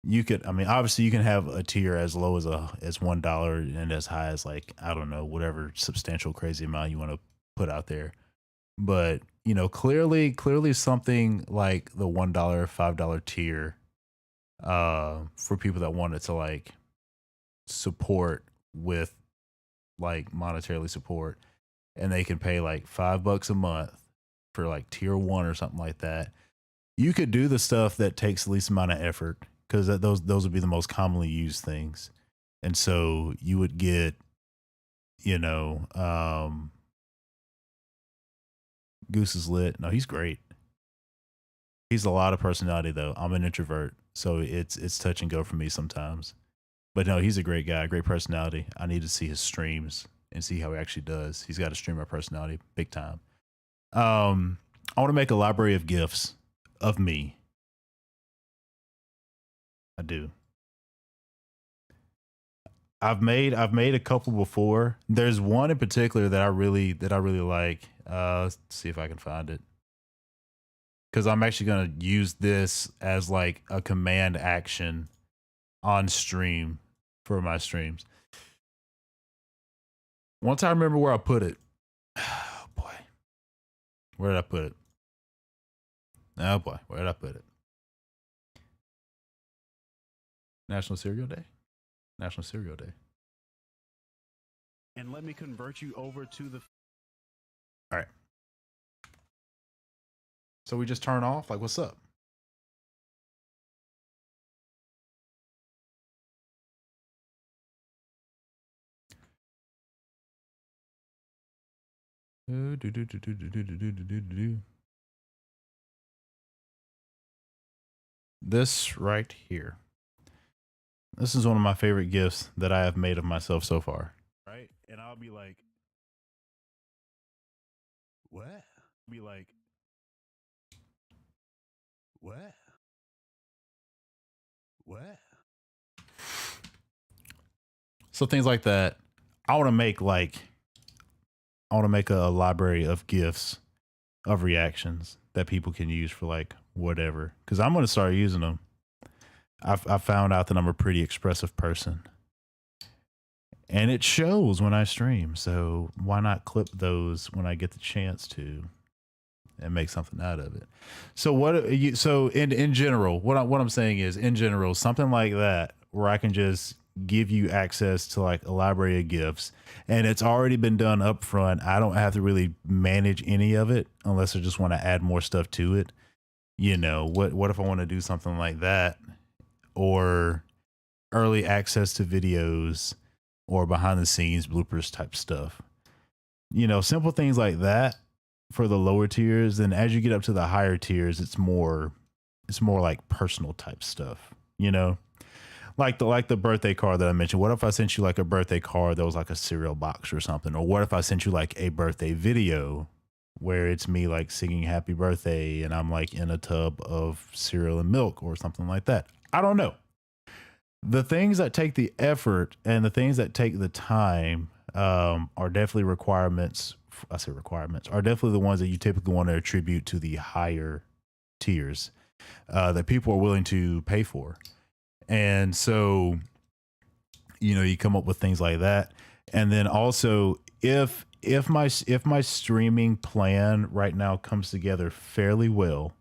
you could, I mean, obviously you can have a tier as low as $1 and as high as like, I don't know, whatever substantial crazy amount you want to put out there. But, clearly something like the $1, $5 tier, for people that wanted to like support with like monetarily support, and they can pay like $5 a month for like tier 1 or something like that. You could do the stuff that takes the least amount of effort, because those would be the most commonly used things. And so you would get, Goose is lit. No, he's great. He's a lot of personality though. I'm an introvert, so it's touch and go for me sometimes. But no, he's a great guy, great personality. I need to see his streams and see how he actually does. He's got a streamer personality, big time. I want to make a library of GIFs of me. I do. I've made a couple before. There's one in particular that I really like. Let's see if I can find it, because I'm actually gonna use this as like a command action on stream for my streams. Once I remember where I put it. Oh boy. Where did I put it? Oh boy, where did I put it? National Cereal Day? National Cereal Day. And let me convert you over to the. All right. So we just turn off? Like, what's up? This right here. This is one of my favorite gifts that I have made of myself so far. Right? And I'll be like, what? Be like, what? What? So things like that. I want to make a library of GIFs of reactions that people can use for like whatever. Because I'm going to start using them. I found out that I'm a pretty expressive person, and it shows when I stream. So why not clip those when I get the chance to, and make something out of it? So in general, what I'm saying is, in general, something like that where I can just give you access to like a library of GIFs, and it's already been done up front. I don't have to really manage any of it unless I just want to add more stuff to it. What if I want to do something like that, or early access to videos, or behind the scenes bloopers type stuff? Simple things like that for the lower tiers. Then as you get up to the higher tiers, it's more like personal type stuff, like the birthday card that I mentioned. What if I sent you like a birthday card that was like a cereal box or something? Or what if I sent you like a birthday video where it's me like singing happy birthday and I'm like in a tub of cereal and milk or something like that? I don't know. The things that take the effort and the things that take the time are definitely requirements. I say requirements are definitely the ones that you typically want to attribute to the higher tiers that people are willing to pay for. And so, you come up with things like that. And then also, if my streaming plan right now comes together fairly well,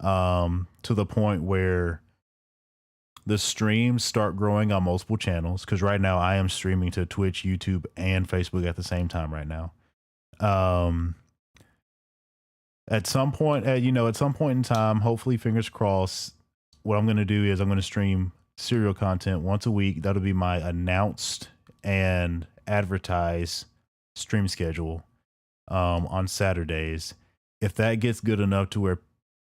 to the point where the streams start growing on multiple channels, because right now I am streaming to Twitch, YouTube, and Facebook at the same time right now. At some point in time, hopefully, fingers crossed, what I'm going to do is I'm going to stream serial content once a week. That'll be my announced and advertised stream schedule on Saturdays. If that gets good enough to where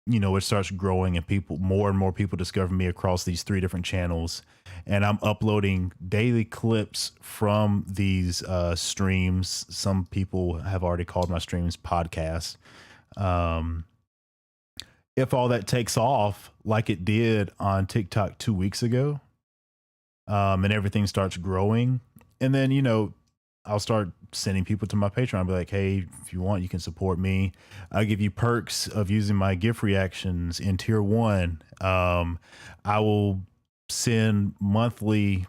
it starts growing and more and more people discover me across these 3 different channels, and I'm uploading daily clips from these streams. Some people have already called my streams podcasts. If all that takes off like it did on TikTok 2 weeks ago, and everything starts growing, and then, I'll start sending people to my Patreon. I'll be like, hey, if you want, you can support me. I'll give you perks of using my GIF reactions in tier 1. I will send monthly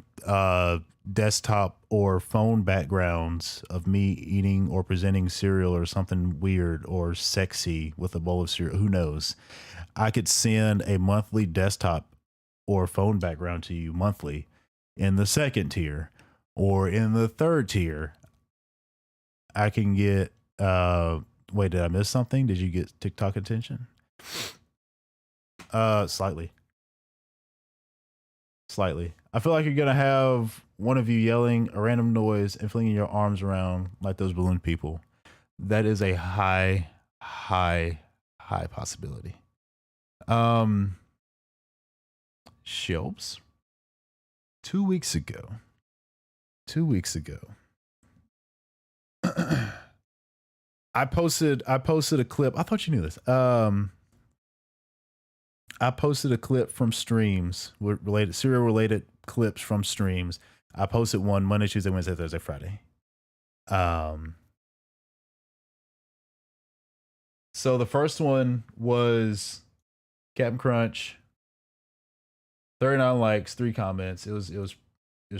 desktop or phone backgrounds of me eating or presenting cereal or something weird or sexy with a bowl of cereal, who knows? I could send a monthly desktop or phone background to you monthly in the second tier, or in the third tier. I can get wait, did I miss something? Did you get TikTok attention? Slightly. I feel like you're gonna have one of you yelling a random noise and flinging your arms around like those balloon people. That is a high possibility. Shelbs. 2 weeks ago. I posted a clip. I thought you knew this. I posted a clip from streams related cereal related clips from streams. I posted one Monday, Tuesday, Wednesday, Thursday, Friday. So the first one was Captain Crunch. 39 likes, 3 comments. It was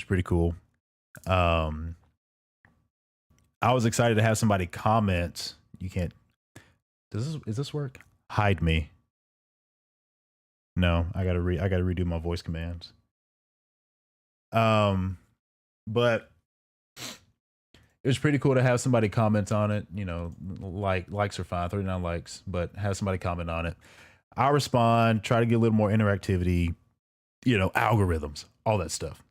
pretty cool. I was excited to have somebody comment. You can't. Is this work? Hide me. No, I gotta redo my voice commands. But it was pretty cool to have somebody comment on it. You know, likes are fine, 39 likes, but have somebody comment on it. I respond, try to get a little more interactivity. You know, algorithms, all that stuff.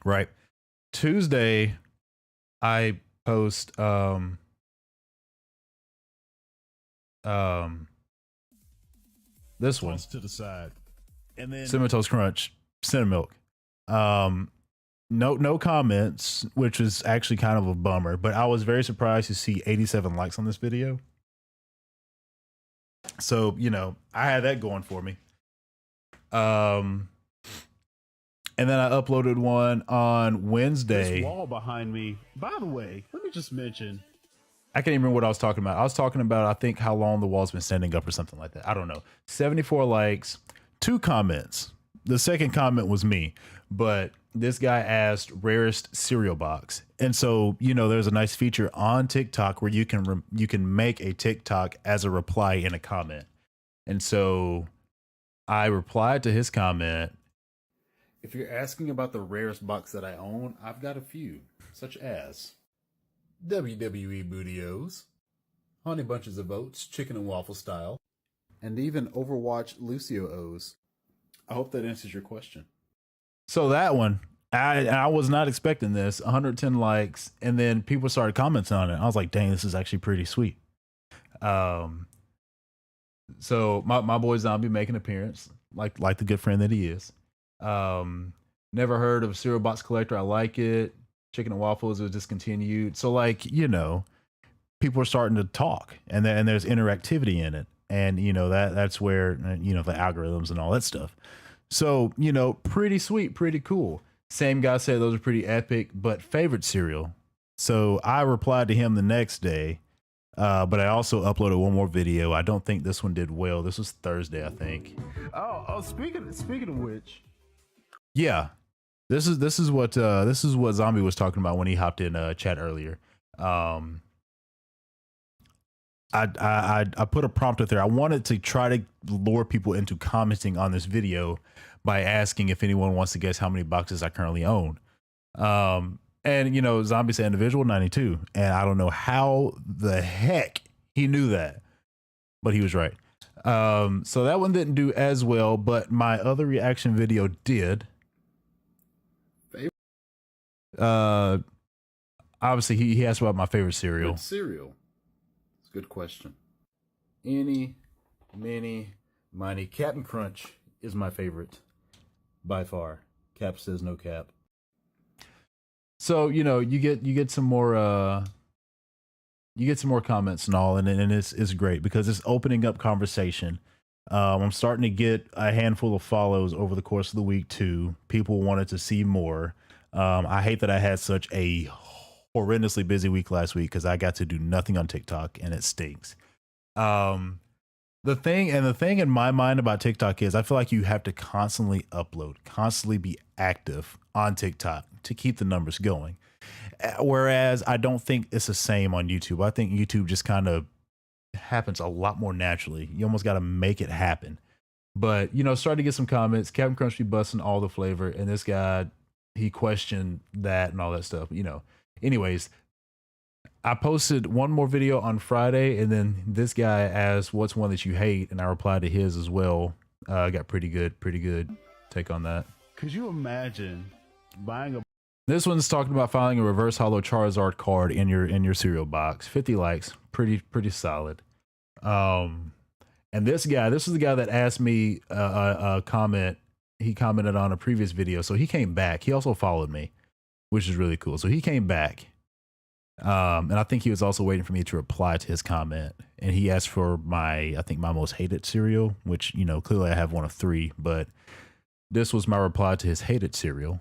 Right. Tuesday, I post this one to the side, and then Cinnamon Toast Crunch, Cinnamilk. No comments, which is actually kind of a bummer, but I was very surprised to see 87 likes on this video. So, you know, I had that going for me. And then I uploaded one on Wednesday. This wall behind me. By the way, let me just mention. I can't even remember what I was talking about. I was talking about, I think, how long the wall's been standing up or something like that. I don't know. 74 likes, 2 comments. The second comment was me, but this guy asked rarest cereal box. And so, you know, there's a nice feature on TikTok where you can make a TikTok as a reply in a comment. And so I replied to his comment. If you're asking about the rarest box that I own, I've got a few, such as WWE Booty-O's, Honey Bunches of Oats, Chicken and Waffle Style, and even Overwatch Lucio O's. I hope that answers your question. So that one, I was not expecting this. 110 likes, and then people started commenting on it. I was like, dang, this is actually pretty sweet. So my boy Zombie making an appearance, like the good friend that he is. Never heard of Cereal Box Collector. I like it. Chicken and Waffles was discontinued. So, like, you know, people are starting to talk, and there's interactivity in it. And, you know, that's where, you know, the algorithms and all that stuff. So, you know, pretty sweet, pretty cool. Same guy said those are pretty epic, but favorite cereal. So I replied to him the next day, but I also uploaded one more video. I don't think this one did well. This was Thursday, I think. Oh, speaking of which, yeah, this is what Zombie was talking about when he hopped in chat earlier. I put a prompt up there. I wanted to try to lure people into commenting on this video by asking if anyone wants to guess how many boxes I currently own. And, you know, Zombie said individual 92. And I don't know how the heck he knew that, but he was right. So that one didn't do as well, but my other reaction video did. Obviously, he asked about my favorite cereal. What cereal? It's a good question. Any, many, miny. Captain Crunch is my favorite by far. Cap says no cap. So, you know, you get some more comments and all, and it's great because it's opening up conversation. I'm starting to get a handful of follows over the course of the week too. People wanted to see more. I hate that I had such a horrendously busy week last week because I got to do nothing on TikTok and it stinks. The thing in my mind about TikTok is I feel like you have to constantly upload, constantly be active on TikTok to keep the numbers going. Whereas I don't think it's the same on YouTube. I think YouTube just kind of happens a lot more naturally. You almost got to make it happen. But, you know, starting to get some comments. Captain Crunch be busting all the flavor. And this guy, he questioned that and all that stuff, you know. Anyways, I posted one more video on Friday, and then this guy asked, "What's one that you hate?" And I replied to his as well. Got pretty good take on that. Could you imagine buying a This one's talking about filing a reverse hollow Charizard card in your cereal box. 50 likes, pretty solid. And this was the guy that asked me a comment. He commented on a previous video, so he came back. He also followed me, which is really cool. So he came back. And I think he was also waiting for me to reply to his comment. And he asked for my most hated cereal, which, you know, clearly I have one of 3, but this was my reply to his hated cereal.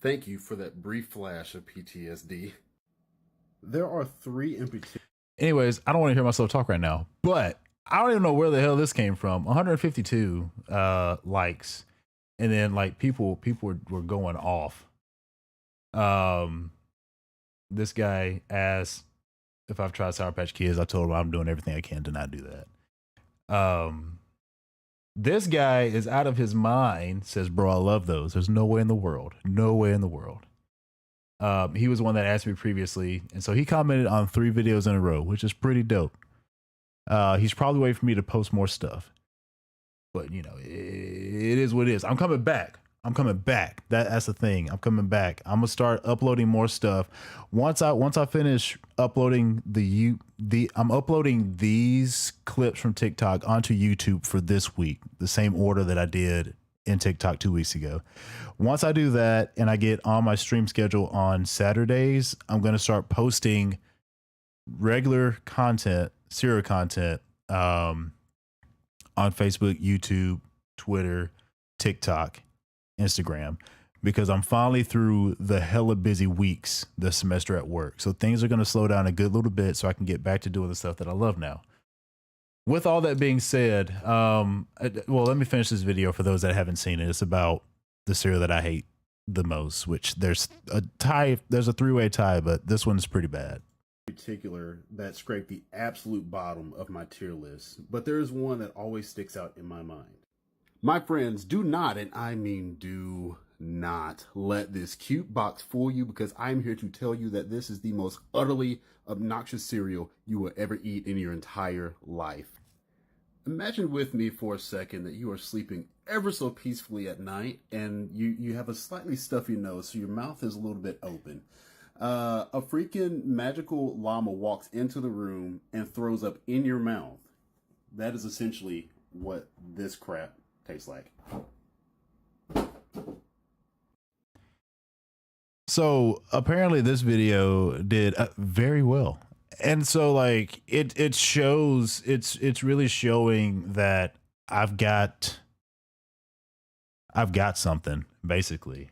Thank you for that brief flash of PTSD. There are 3 in particular. Anyways, I don't want to hear myself talk right now, but I don't even know where the hell this came from. 152 likes, and then like people were going off. This guy asked if I've tried Sour Patch Kids. I told him I'm doing everything I can to not do that. This guy is out of his mind. Says, "Bro, I love those. There's no way in the world. No way in the world." He was the one that asked me previously, and so he commented on 3 videos in a row, which is pretty dope. He's probably waiting for me to post more stuff, but you know, it is what it is. I'm coming back. That's the thing. I'm coming back. I'm gonna start uploading more stuff. Once I finish uploading I'm uploading these clips from TikTok onto YouTube for this week, the same order that I did in TikTok 2 weeks ago. Once I do that and I get on my stream schedule on Saturdays, I'm gonna start posting regular content, serial content, on Facebook, YouTube, Twitter, TikTok, Instagram, because I'm finally through the hella busy weeks this semester at work. So things are going to slow down a good little bit so I can get back to doing the stuff that I love now. With all that being said, well, let me finish this video for those that haven't seen it. It's about the cereal that I hate the most, which there's a 3-way tie, but this one's pretty bad. Particular that scrape the absolute bottom of my tier list, but there is one that always sticks out in my mind. My friends, do not, and I mean do not, let this cute box fool you, because I'm here to tell you that this is the most utterly obnoxious cereal you will ever eat in your entire life. Imagine with me for a second that you are sleeping ever so peacefully at night, and you have a slightly stuffy nose, so your mouth is a little bit open. A freaking magical llama walks into the room and throws up in your mouth. That is essentially what this crap tastes like. So apparently this video did very well. And so like it shows, it's really showing that I've got something basically.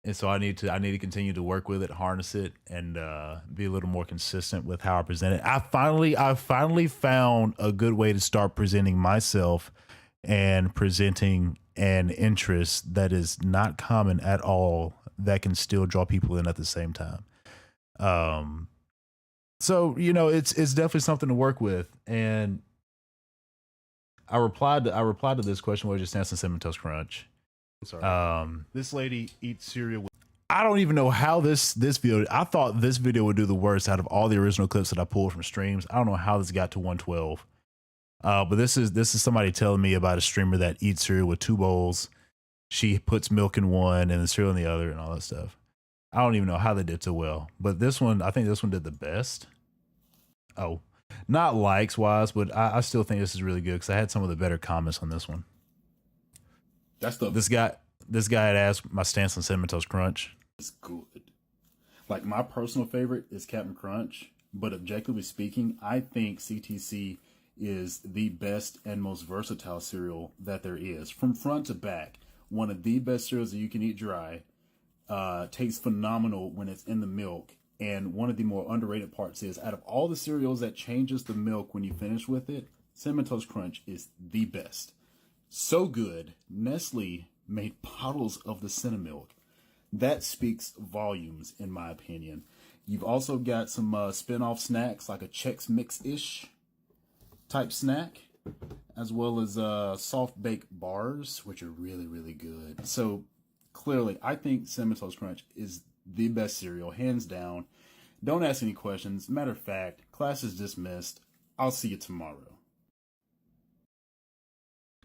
And so I need to continue to work with it, harness it, and be a little more consistent with how I present it. I finally found a good way to start presenting myself and presenting an interest that is not common at all, that can still draw people in at the same time. So, you know, it's definitely something to work with. And I replied to this question, what is your stance on Cinnamon Toast Crunch? Sorry. This lady eats cereal with, I don't even know how this video, I thought this video would do the worst out of all the original clips that I pulled from streams. I don't know how this got to 112. But this is somebody telling me about a streamer that eats cereal with 2 bowls. She puts milk in one and the cereal in the other and all that stuff. I don't even know how they did so well, but this one, I think this one did the best. Oh, not likes wise, but I still think this is really good because I had some of the better comments on this one. That's the This guy had asked my stance on Cinnamon Toast Crunch. It's good. Like, my personal favorite is Captain Crunch, but objectively speaking, I think CTC is the best and most versatile cereal that there is. From front to back, one of the best cereals that you can eat dry, tastes phenomenal when it's in the milk. And one of the more underrated parts is, out of all the cereals that changes the milk when you finish with it, Cinnamon Toast Crunch is the best. So good, Nestle made bottles of the Cinnamilk. That speaks volumes, in my opinion. You've also got some spin-off snacks, like a Chex Mix-ish type snack, as well as soft baked bars, which are really, really good. So clearly, I think Cinnamon Toast Crunch is the best cereal, hands down. Don't ask any questions. Matter of fact, class is dismissed. I'll see you tomorrow.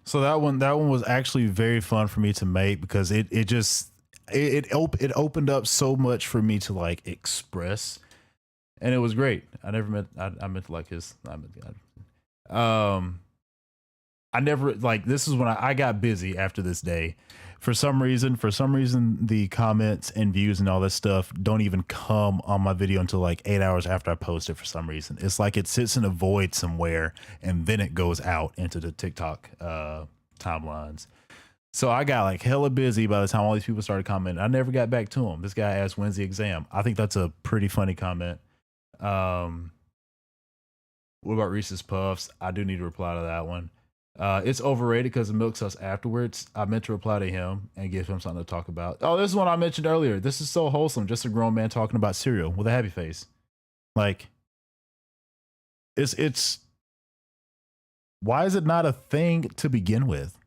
So that one was actually very fun for me to make, because it opened up so much for me to like express, and it was great. I meant to like his. I never, like, this is when I got busy after this day. For some reason, the comments and views and all this stuff don't even come on my video until like 8 hours after I post it. For some reason, it's like it sits in a void somewhere, and then it goes out into the TikTok timelines. So I got like hella busy by the time all these people started commenting. I never got back to them. This guy asked, when's the exam? I think that's a pretty funny comment. What about Reese's Puffs? I do need to reply to that one. It's overrated because it milks us afterwards. I meant to reply to him and give him something to talk about. Oh, this is one I mentioned earlier. This is so wholesome. Just a grown man talking about cereal with a happy face. Like, it's why is it not a thing to begin with?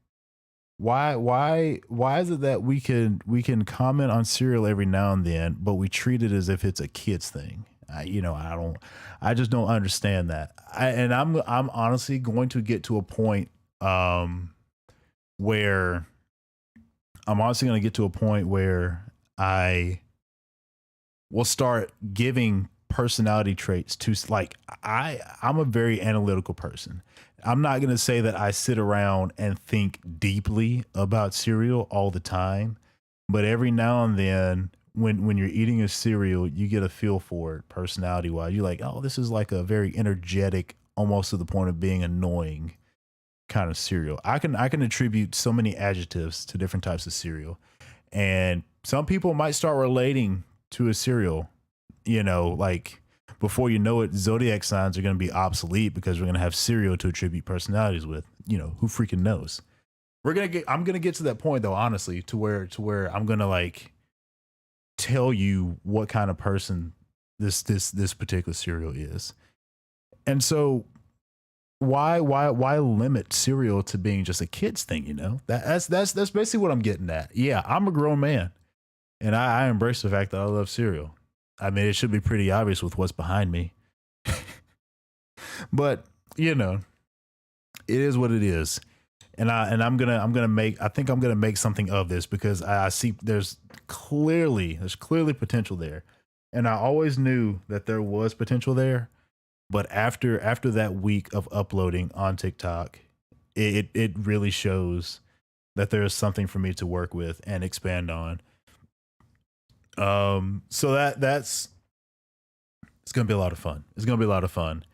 Why is it that we can comment on cereal every now and then, but we treat it as if it's a kid's thing? I just don't understand that. I'm honestly going to get to a point where I will start giving personality traits to, like, I'm a very analytical person. I'm not going to say that I sit around and think deeply about cereal all the time, but every now and then when you're eating a cereal, you get a feel for it personality wise. You're like, oh, this is like a very energetic, almost to the point of being annoying kind of cereal. I can attribute so many adjectives to different types of cereal, and some people might start relating to a cereal, like, before you know it, zodiac signs are going to be obsolete because we're going to have cereal to attribute personalities with. Who freaking knows? I'm going to get to that point though, honestly, to where I'm going to like tell you what kind of person this particular cereal is. And so why limit cereal to being just a kid's thing? That's basically what I'm getting at. Yeah, I'm a grown man, and I embrace the fact that I love cereal. I mean, it should be pretty obvious with what's behind me. But, it is what it is. And I'm gonna make something of this, because I see there's clearly potential there. And I always knew that there was potential there. But after that week of uploading on TikTok, it really shows that there is something for me to work with and expand on. So it's gonna be a lot of fun.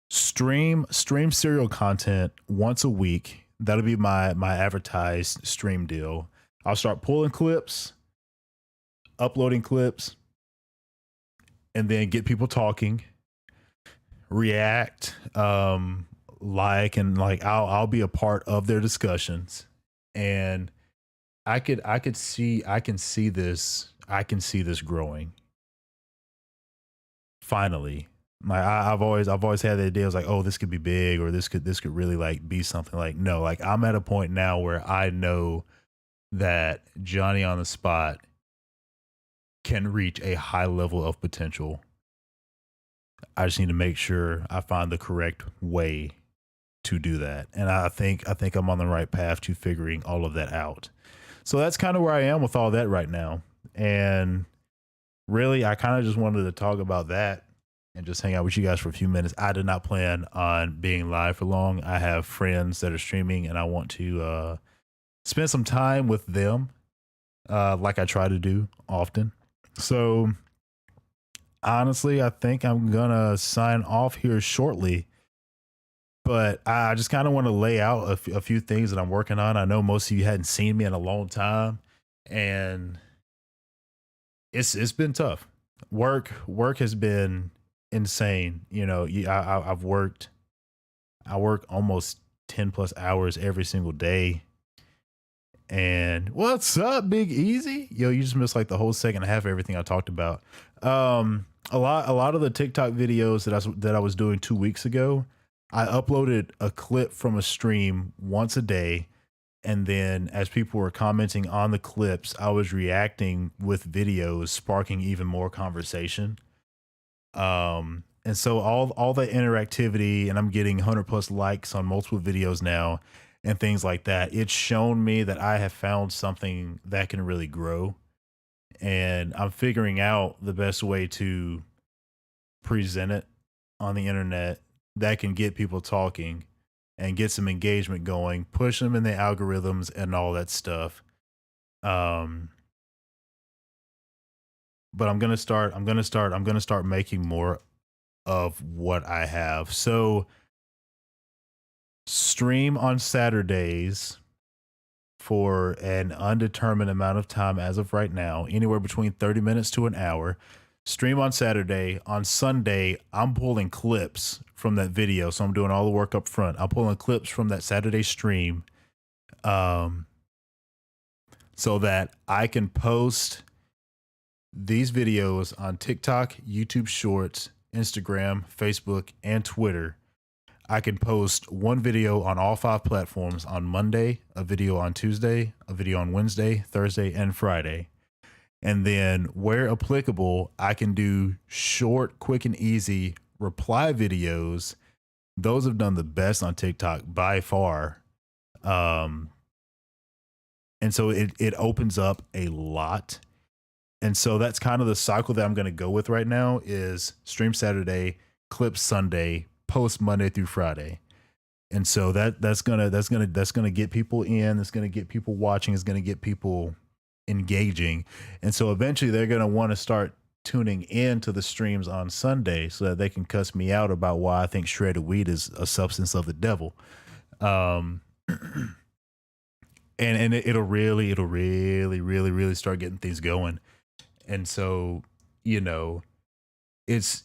Stream cereal content once a week. That'll be my advertised stream deal. I'll start pulling clips, uploading clips, and then get people talking, react, I'll be a part of their discussions. And I can see this growing. Finally. I've always had the idea. I was like, oh, this could be big, or this could really like be something. Like, no, like, I'm at a point now where I know that Johnny on the Spot can reach a high level of potential. I just need to make sure I find the correct way to do that. And I think I'm on the right path to figuring all of that out. So that's kind of where I am with all that right now. And really, I kind of just wanted to talk about that and just hang out with you guys for a few minutes. I did not plan on being live for long. I have friends that are streaming, and I want to spend some time with them, like I try to do often. So honestly, I think I'm gonna sign off here shortly. But I just kind of want to lay out a few things that I'm working on. I know most of you hadn't seen me in a long time, and it's been tough. Work has been insane. You know, I work almost 10 plus hours every single day. And what's up, Big Easy? Yo, you just missed like the whole second half of everything I talked about. A lot of the TikTok videos that I was doing 2 weeks ago, I uploaded a clip from a stream once a day, and then as people were commenting on the clips, I was reacting with videos, sparking even more conversation. And so all the interactivity, and I'm getting 100 plus likes on multiple videos now and things like that. It's shown me that I have found something that can really grow, and I'm figuring out the best way to present it on the internet that can get people talking and get some engagement going, push them in the algorithms and all that stuff. But I'm gonna start making more of what I have. So stream on Saturdays for an undetermined amount of time as of right now, anywhere between 30 minutes to an hour. Stream on Saturday. On Sunday, I'm pulling clips from that video. So I'm doing all the work up front. I'm pulling clips from that Saturday stream, so that I can post these videos on TikTok, YouTube Shorts, Instagram, Facebook, and Twitter. I can post one video on all 5 platforms on Monday, a video on Tuesday, a video on Wednesday, Thursday, and Friday. And then where applicable, I can do short, quick, and easy reply videos. Those have done the best on TikTok by far. And so it opens up a lot. And so that's kind of the cycle that I'm going to go with right now is stream Saturday, clip Sunday, post Monday through Friday. And so that's gonna get people in, it's gonna get people watching, it's gonna get people engaging. And so eventually they're gonna want to start tuning in to the streams on Sunday so that they can cuss me out about why I think shredded weed is a substance of the devil. And it'll really start getting things going. And so, you know, it's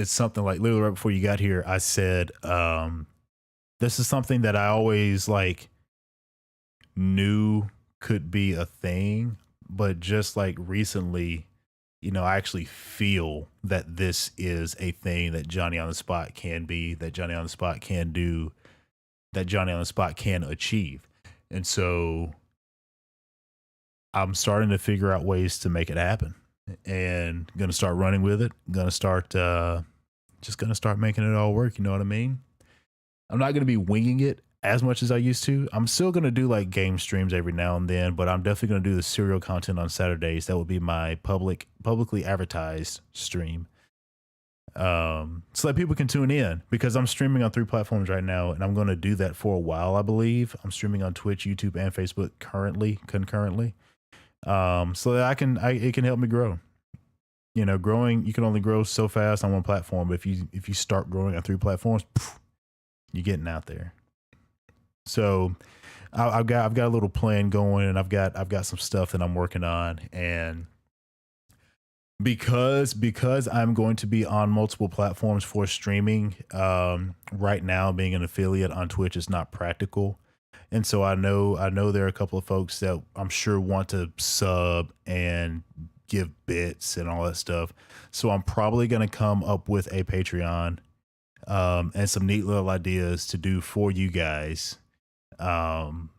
something like literally right before you got here, I said, this is something that I always like knew could be a thing, but just like recently, you know, I actually feel that this is a thing that Johnny on the Spot can be, that Johnny on the Spot can do, that Johnny on the Spot can achieve. And so I'm starting to figure out ways to make it happen, and going to start running with it. Going to start, just going to start making it all work. You know what I mean? I'm not going to be winging it as much as I used to. I'm still going to do like game streams every now and then, but I'm definitely going to do the serial content on Saturdays. That will be my publicly advertised stream. So that people can tune in, because I'm streaming on 3 platforms right now, and I'm going to do that for a while. I believe I'm streaming on Twitch, YouTube, and Facebook concurrently. So that it can help me grow. You know, growing, you can only grow so fast on one platform, but if you start growing on 3 platforms, you're getting out there. So I've got a little plan going, and I've got some stuff that I'm working on. And because I'm going to be on multiple platforms for streaming, right now being an affiliate on Twitch is not practical. And so I know there are a couple of folks that I'm sure want to sub and give bits and all that stuff. So I'm probably going to come up with a Patreon, and some neat little ideas to do for you guys. So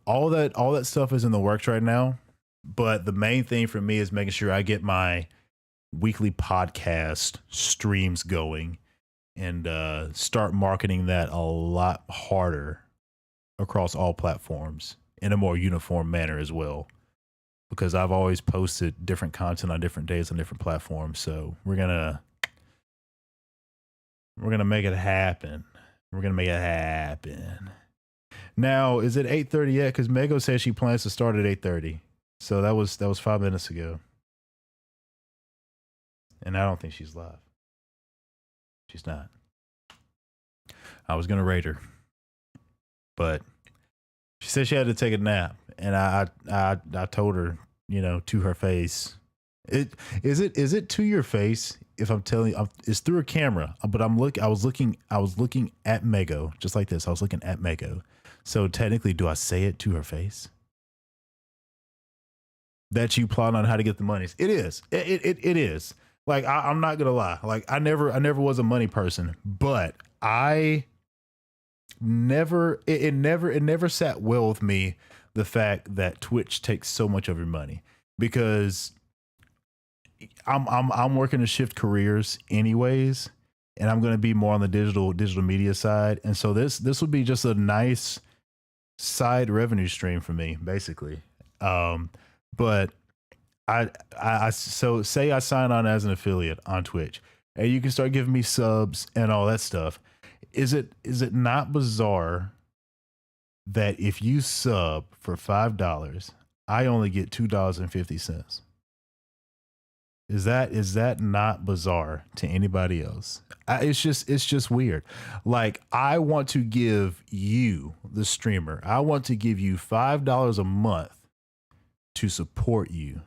all that stuff is in the works right now, but the main thing for me is making sure I get my weekly podcast streams going, and start marketing that a lot harder across all platforms in a more uniform manner as well, because I've always posted different content on different days on different platforms. So we're gonna make it happen. We're gonna make it happen. Now, is it 8:30 yet? Because Mego says she plans to start at 8:30. So that was 5 minutes ago, and I don't think she's live. She's not. I was gonna rate her, but she said she had to take a nap, and I told her, you know, to her face, Is it to your face if I'm telling you it's through a camera, but I was looking at Mego just like this. I was looking at Mego. So technically, do I say it to her face? That you plot on how to get the monies. It is. It is. Like I'm not gonna lie. Like I never was a money person, but it never sat well with me the fact that Twitch takes so much of your money, because I'm working to shift careers anyways, and I'm going to be more on the digital media side, and so this would be just a nice side revenue stream for me, basically. But so say I sign on as an affiliate on Twitch, and you can start giving me subs and all that stuff. Is it not bizarre that if you sub for $5, I only get $2.50? Is that not bizarre to anybody else? It's just weird. Like, I want to give you, the streamer, I want to give you $5 a month to support you.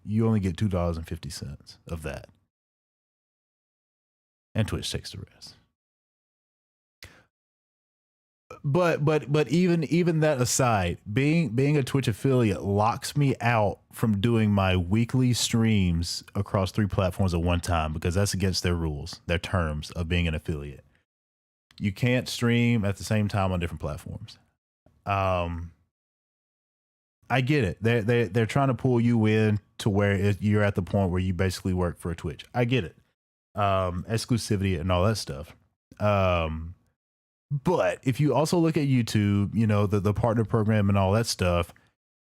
You only get $2.50 of that, and Twitch takes the rest. But even that aside, being a Twitch affiliate locks me out from doing my weekly streams across 3 platforms at one time, because that's against their rules, their terms of being an affiliate. You can't stream at the same time on different platforms. I get it. They're trying to pull you in to where you're at the point where you basically work for a Twitch. I get it. Exclusivity and all that stuff. But if you also look at YouTube, you know, the partner program and all that stuff,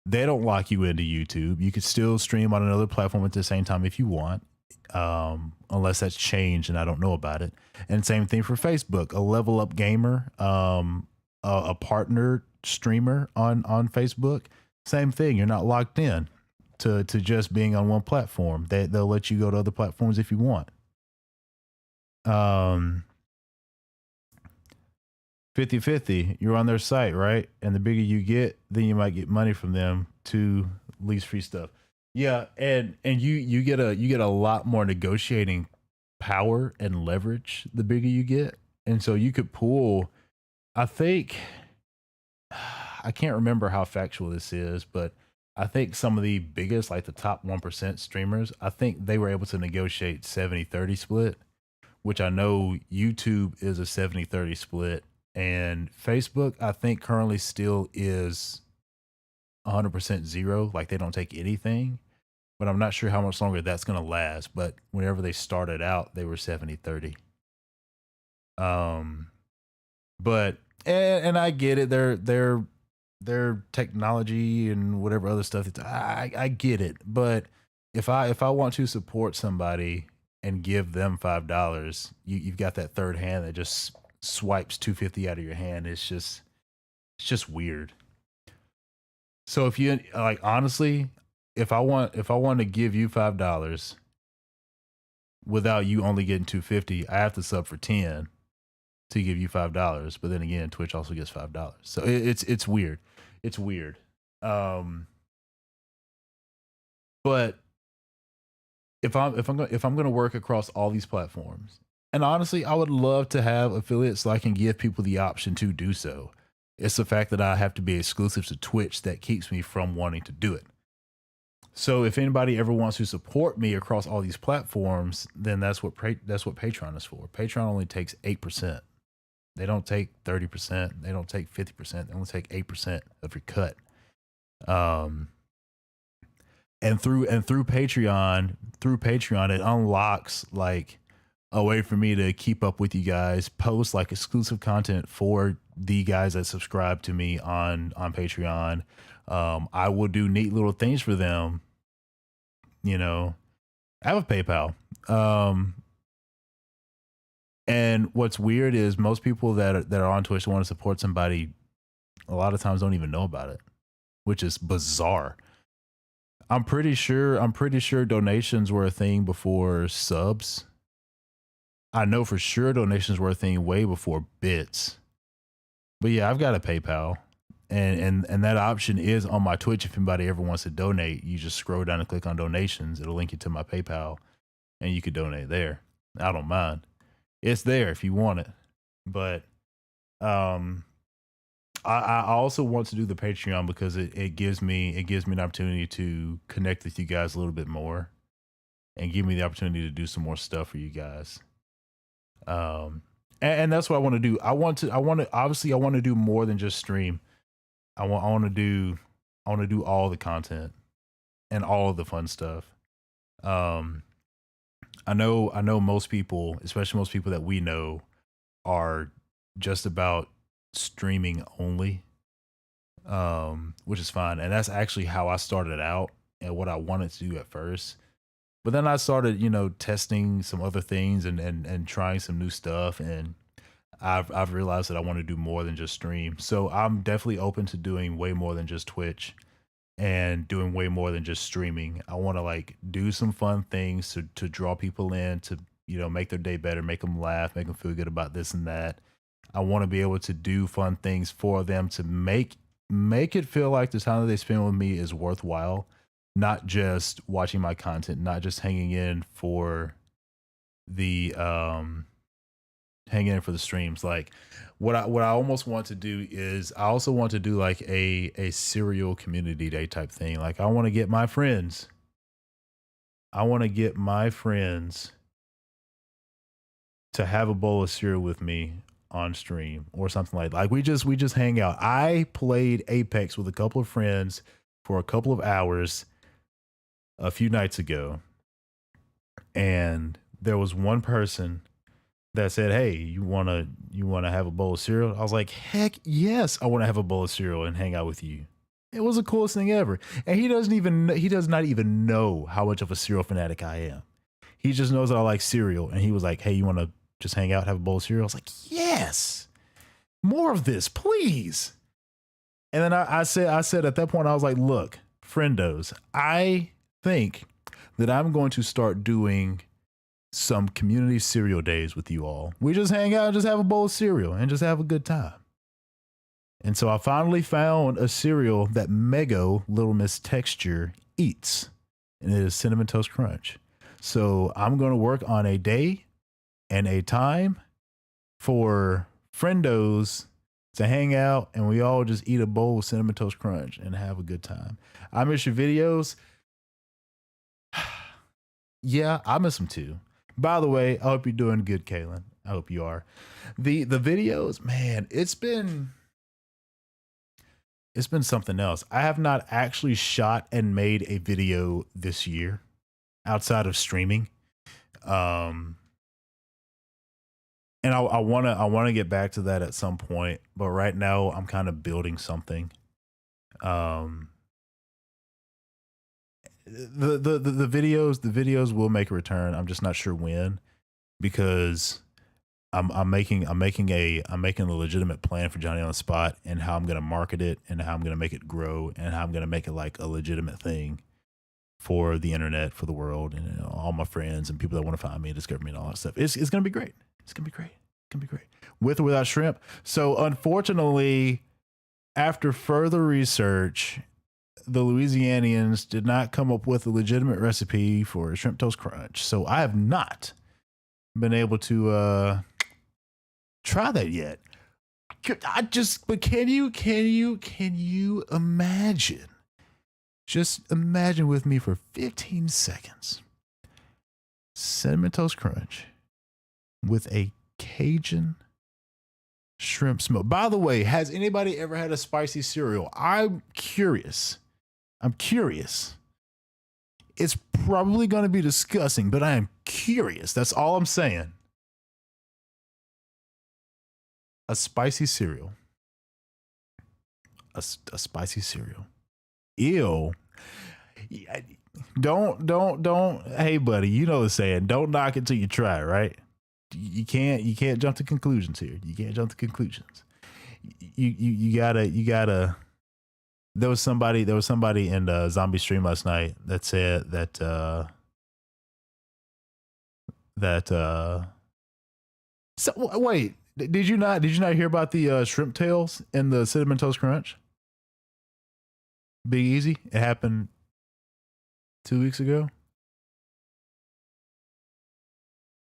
they don't lock you into YouTube. You could still stream on another platform at the same time if you want, unless that's changed and I don't know about it. And same thing for Facebook. A Level Up Gamer, a partner streamer on Facebook, same thing. You're not locked in to just being on one platform. They'll let you go to other platforms if you want. 50-50, you're on their site, right? And the bigger you get, then you might get money from them to lease free stuff. Yeah, and you get a lot more negotiating power and leverage the bigger you get. And so you could pull, I think, I can't remember how factual this is, but I think some of the biggest, like the top 1% streamers, I think they were able to negotiate 70-30 split, which I know YouTube is a 70-30 split. And Facebook, I think, currently still is 100% zero. Like, they don't take anything. But I'm not sure how much longer that's going to last. But whenever they started out, they were 70-30. But and I get it. Their technology and whatever other stuff. I get it. But if I want to support somebody and give them $5, you've got that third hand that just swipes $2.50 out of your hand. It's just weird. So if you like, honestly, if I want to give you $5 without you only getting $2.50, I have to sub for 10 to give you $5. But then again, Twitch also gets $5. So it's weird. It's weird. But if I'm gonna work across all these platforms, and honestly, I would love to have affiliates so I can give people the option to do so. It's the fact that I have to be exclusive to Twitch that keeps me from wanting to do it. So if anybody ever wants to support me across all these platforms, then that's what Patreon is for. Patreon only takes 8%. They don't take 30%. They don't take 50%. They only take 8% of your cut. And through Patreon, it unlocks like a way for me to keep up with you guys, post like exclusive content for the guys that subscribe to me on Patreon. I will do neat little things for them. You know, I have a PayPal. And what's weird is most people that are on Twitch want to support somebody, a lot of times don't even know about it, which is bizarre. I'm pretty sure donations were a thing before subs. I know for sure donations were a thing way before bits. But yeah, I've got a PayPal. And that option is on my Twitch. If anybody ever wants to donate, you just scroll down and click on donations. It'll link you to my PayPal, and you could donate there. I don't mind. It's there if you want it. But I also want to do the Patreon because it gives me an opportunity to connect with you guys a little bit more, and give me the opportunity to do some more stuff for you guys. And that's what I want to do. I want to do more than just stream. I want to do all the content and all of the fun stuff. I know most people, especially most people that we know, are just about streaming only, which is fine. And that's actually how I started out and what I wanted to do at first. But then I started, testing some other things and trying some new stuff. And I've realized that I want to do more than just stream. So I'm definitely open to doing way more than just Twitch and doing way more than just streaming. I want to do some fun things to draw people in, to, make their day better, make them laugh, make them feel good about this and that. I want to be able to do fun things for them to make it feel like the time that they spend with me is worthwhile, not just watching my content, not just hanging in for the streams. Like what I almost want to do is I also want to do a serial community day type thing. Like I want to get my friends to have a bowl of cereal with me on stream or something like that. Like we just hang out. I played Apex with a couple of friends for a couple of hours a few nights ago, and there was one person that said, "Hey, you want to have a bowl of cereal?" I was like, "Heck yes, I want to have a bowl of cereal and hang out with you." It was the coolest thing ever. And he does not even know how much of a cereal fanatic I am. He just knows that I like cereal, and he was like, "Hey, you want to just hang out, have a bowl of cereal?" I was like, "Yes, more of this, please." And then I said at that point, I was like, "Look, friendos, I think that I'm going to start doing some community cereal days with you all. We just hang out and just have a bowl of cereal and just have a good time." And so I finally found a cereal that Mego, Little Miss Texture, eats, and it is Cinnamon Toast Crunch. So I'm going to work on a day and a time for friendos to hang out, and we all just eat a bowl of Cinnamon Toast Crunch and have a good time. I miss your videos. Yeah, I miss them too. By the way, I hope you're doing good, Kaylin. I hope you are. The videos, man, it's been something else. I have not actually shot and made a video this year outside of streaming. And I want to get back to that at some point, but right now I'm kind of building something. The videos will make a return. I'm just not sure when, because I'm making a legitimate plan for Johnny on the Spot and how I'm going to market it and how I'm going to make it grow and how I'm going to make it like a legitimate thing for the internet, for the world, and all my friends and people that want to find me and discover me and all that stuff. It's going to be great. It's going to be great. It's going to be great. With or without shrimp. So unfortunately, after further research, the Louisianians did not come up with a legitimate recipe for a shrimp toast crunch. So I have not been able to try that yet. But can you imagine? Just imagine with me for 15 seconds. Cinnamon Toast Crunch with a Cajun shrimp smoke. By the way, has anybody ever had a spicy cereal? I'm curious. It's probably going to be disgusting, but I am curious. That's all I'm saying. A spicy cereal. A spicy cereal. Ew. Don't. Hey, buddy, you know the saying. Don't knock it till you try, right? You can't jump to conclusions here. You can't jump to conclusions. You gotta. There was somebody in the zombie stream last night that said that so wait, did you not hear about the shrimp tails in the Cinnamon Toast Crunch? Big Easy. It happened 2 weeks ago.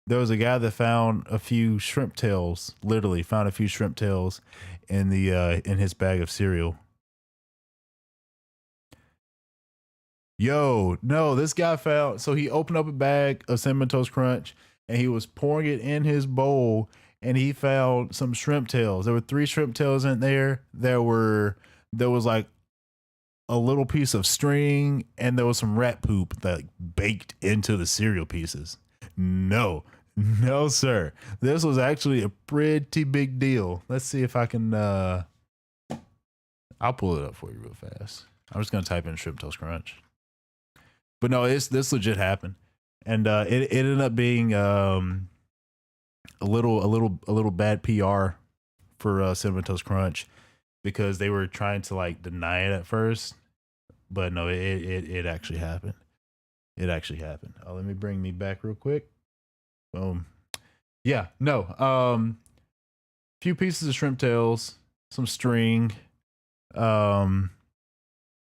There was a guy that found a few shrimp tails, literally found a few shrimp tails in in his bag of cereal. Yo, no, this guy found, so he opened up a bag of Cinnamon Toast Crunch and he was pouring it in his bowl and he found some shrimp tails. There were 3 shrimp tails in there. There was like a little piece of string and there was some rat poop that baked into the cereal pieces. No, sir. This was actually a pretty big deal. Let's see if I can, I'll pull it up for you real fast. I'm just going to type in Shrimp Toast Crunch. But no, this legit happened. And it ended up being a little bad PR for Cinnamon Toast Crunch because they were trying to like deny it at first. But no, it actually happened. It actually happened. Let me bring me back real quick. Boom. Yeah, no. Few pieces of shrimp tails, some string, and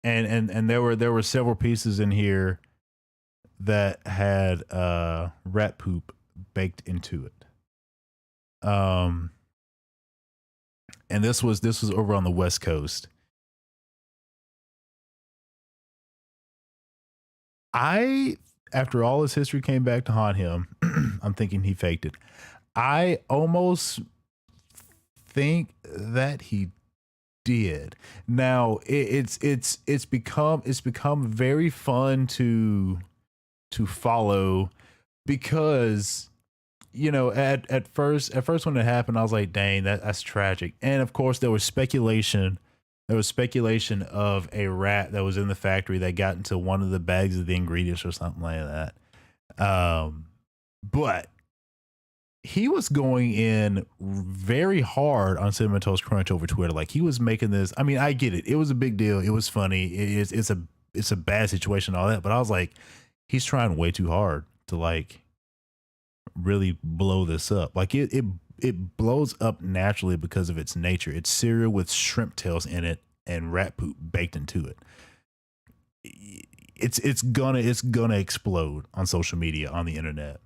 there were several pieces in here that had rat poop baked into it. And this was over on the West Coast. After all his history came back to haunt him, I'm thinking he faked it. I almost think that he did. Now it's become very fun to follow because at first when it happened I was like, dang, that's tragic. And of course there was speculation of a rat that was in the factory that got into one of the bags of the ingredients or something like that. But he was going in very hard on Cinnamon Toast Crunch over Twitter. Like he was making this. I mean, I get it. It was a big deal. It was funny. It's a bad situation, all that. But I was like, he's trying way too hard to like really blow this up. Like it blows up naturally because of its nature. It's cereal with shrimp tails in it and rat poop baked into it. It's gonna explode on social media, on the internet.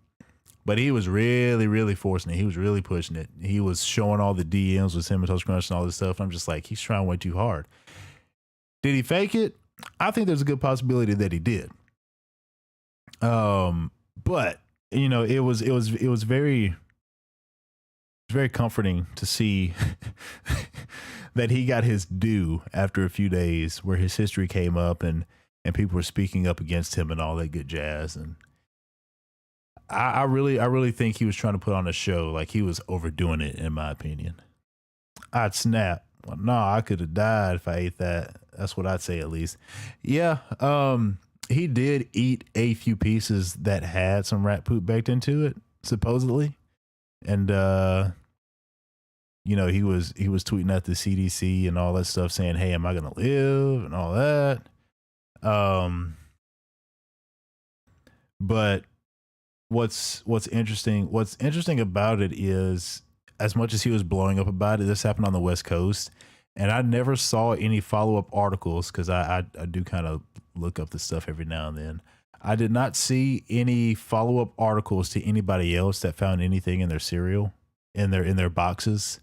But he was really, really forcing it. He was really pushing it. He was showing all the DMs with Cinnamon Toast Crunch and all this stuff. I'm just like, he's trying way too hard. Did he fake it? I think there's a good possibility that he did. But it was very comforting to see that he got his due after a few days where his history came up and people were speaking up against him and all that good jazz. And I really think he was trying to put on a show. Like he was overdoing it, in my opinion. I'd snap. Well, no, I could have died if I ate that. That's what I'd say, at least. Yeah. He did eat a few pieces that had some rat poop baked into it, supposedly. And, he was tweeting at the CDC and all that stuff saying, hey, am I going to live and all that. But what's interesting about it is, as much as he was blowing up about it, this happened on the West Coast, and I never saw any follow-up articles because I do kind of look up this stuff every now and then. I did not see any follow-up articles to anybody else that found anything in their cereal, in their boxes.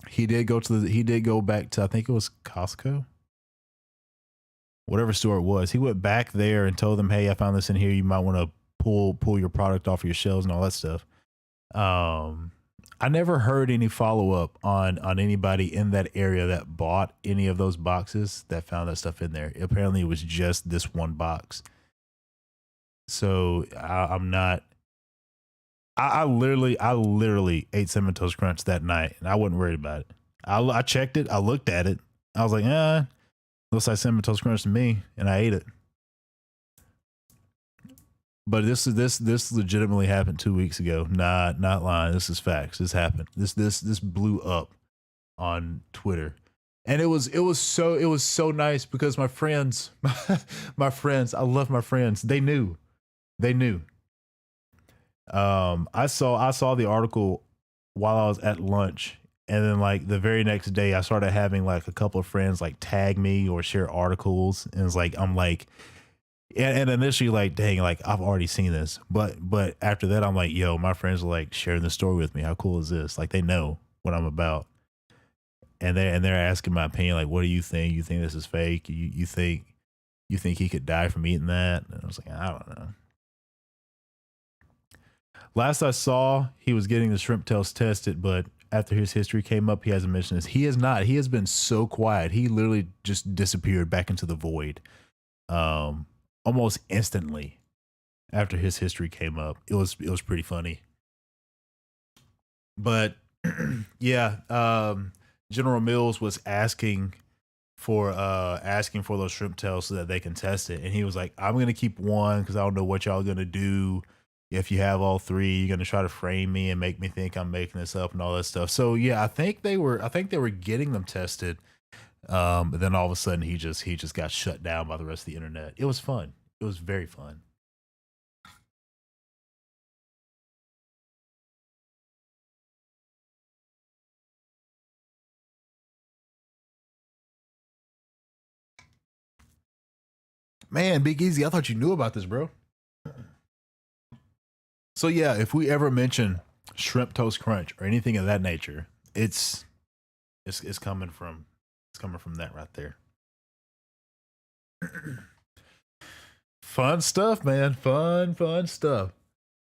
He did go back to, I think it was Costco, whatever store it was. He went back there and told them, hey, I found this in here. You might want to pull your product off your shelves and all that stuff. I never heard any follow up on anybody in that area that bought any of those boxes that found that stuff in there. Apparently it was just this one box. So I'm not, I literally ate Cinnamon Toast Crunch that night and I wasn't worried about it. I checked it. I looked at it. I was like, looks like Cinnamon Toast Crunch to me, and I ate it. But this legitimately happened 2 weeks ago. Not lying. This is facts. This happened. This blew up on Twitter, and it was so nice because my friends, I love my friends. They knew. I saw the article while I was at lunch And then like the very next day, I started having like a couple of friends like tag me or share articles, and it's like I'm like, and initially like, dang, like I've already seen this, but after that, I'm like, yo, my friends are like sharing the story with me. How cool is this? Like they know what I'm about, and they're asking my opinion. Like, what do you think? You think this is fake? You think he could die from eating that? And I was like, I don't know. Last I saw, he was getting the shrimp tails tested, but after his history came up, he hasn't mentioned this. He has not. He has been so quiet. He literally just disappeared back into the void, almost instantly after his history came up. It was pretty funny. But yeah, General Mills was asking for those shrimp tails so that they can test it, and he was like, "I'm gonna keep one because I don't know what y'all gonna do. If you have all three, you're gonna try to frame me and make me think I'm making this up and all that stuff." So yeah, I think they were getting them tested. But then all of a sudden he just got shut down by the rest of the internet. It was fun. It was very fun. Man, Big Easy, I thought you knew about this, bro. So yeah, if we ever mention shrimp toast crunch or anything of that nature, it's coming from that right there. Fun stuff, man. Fun stuff.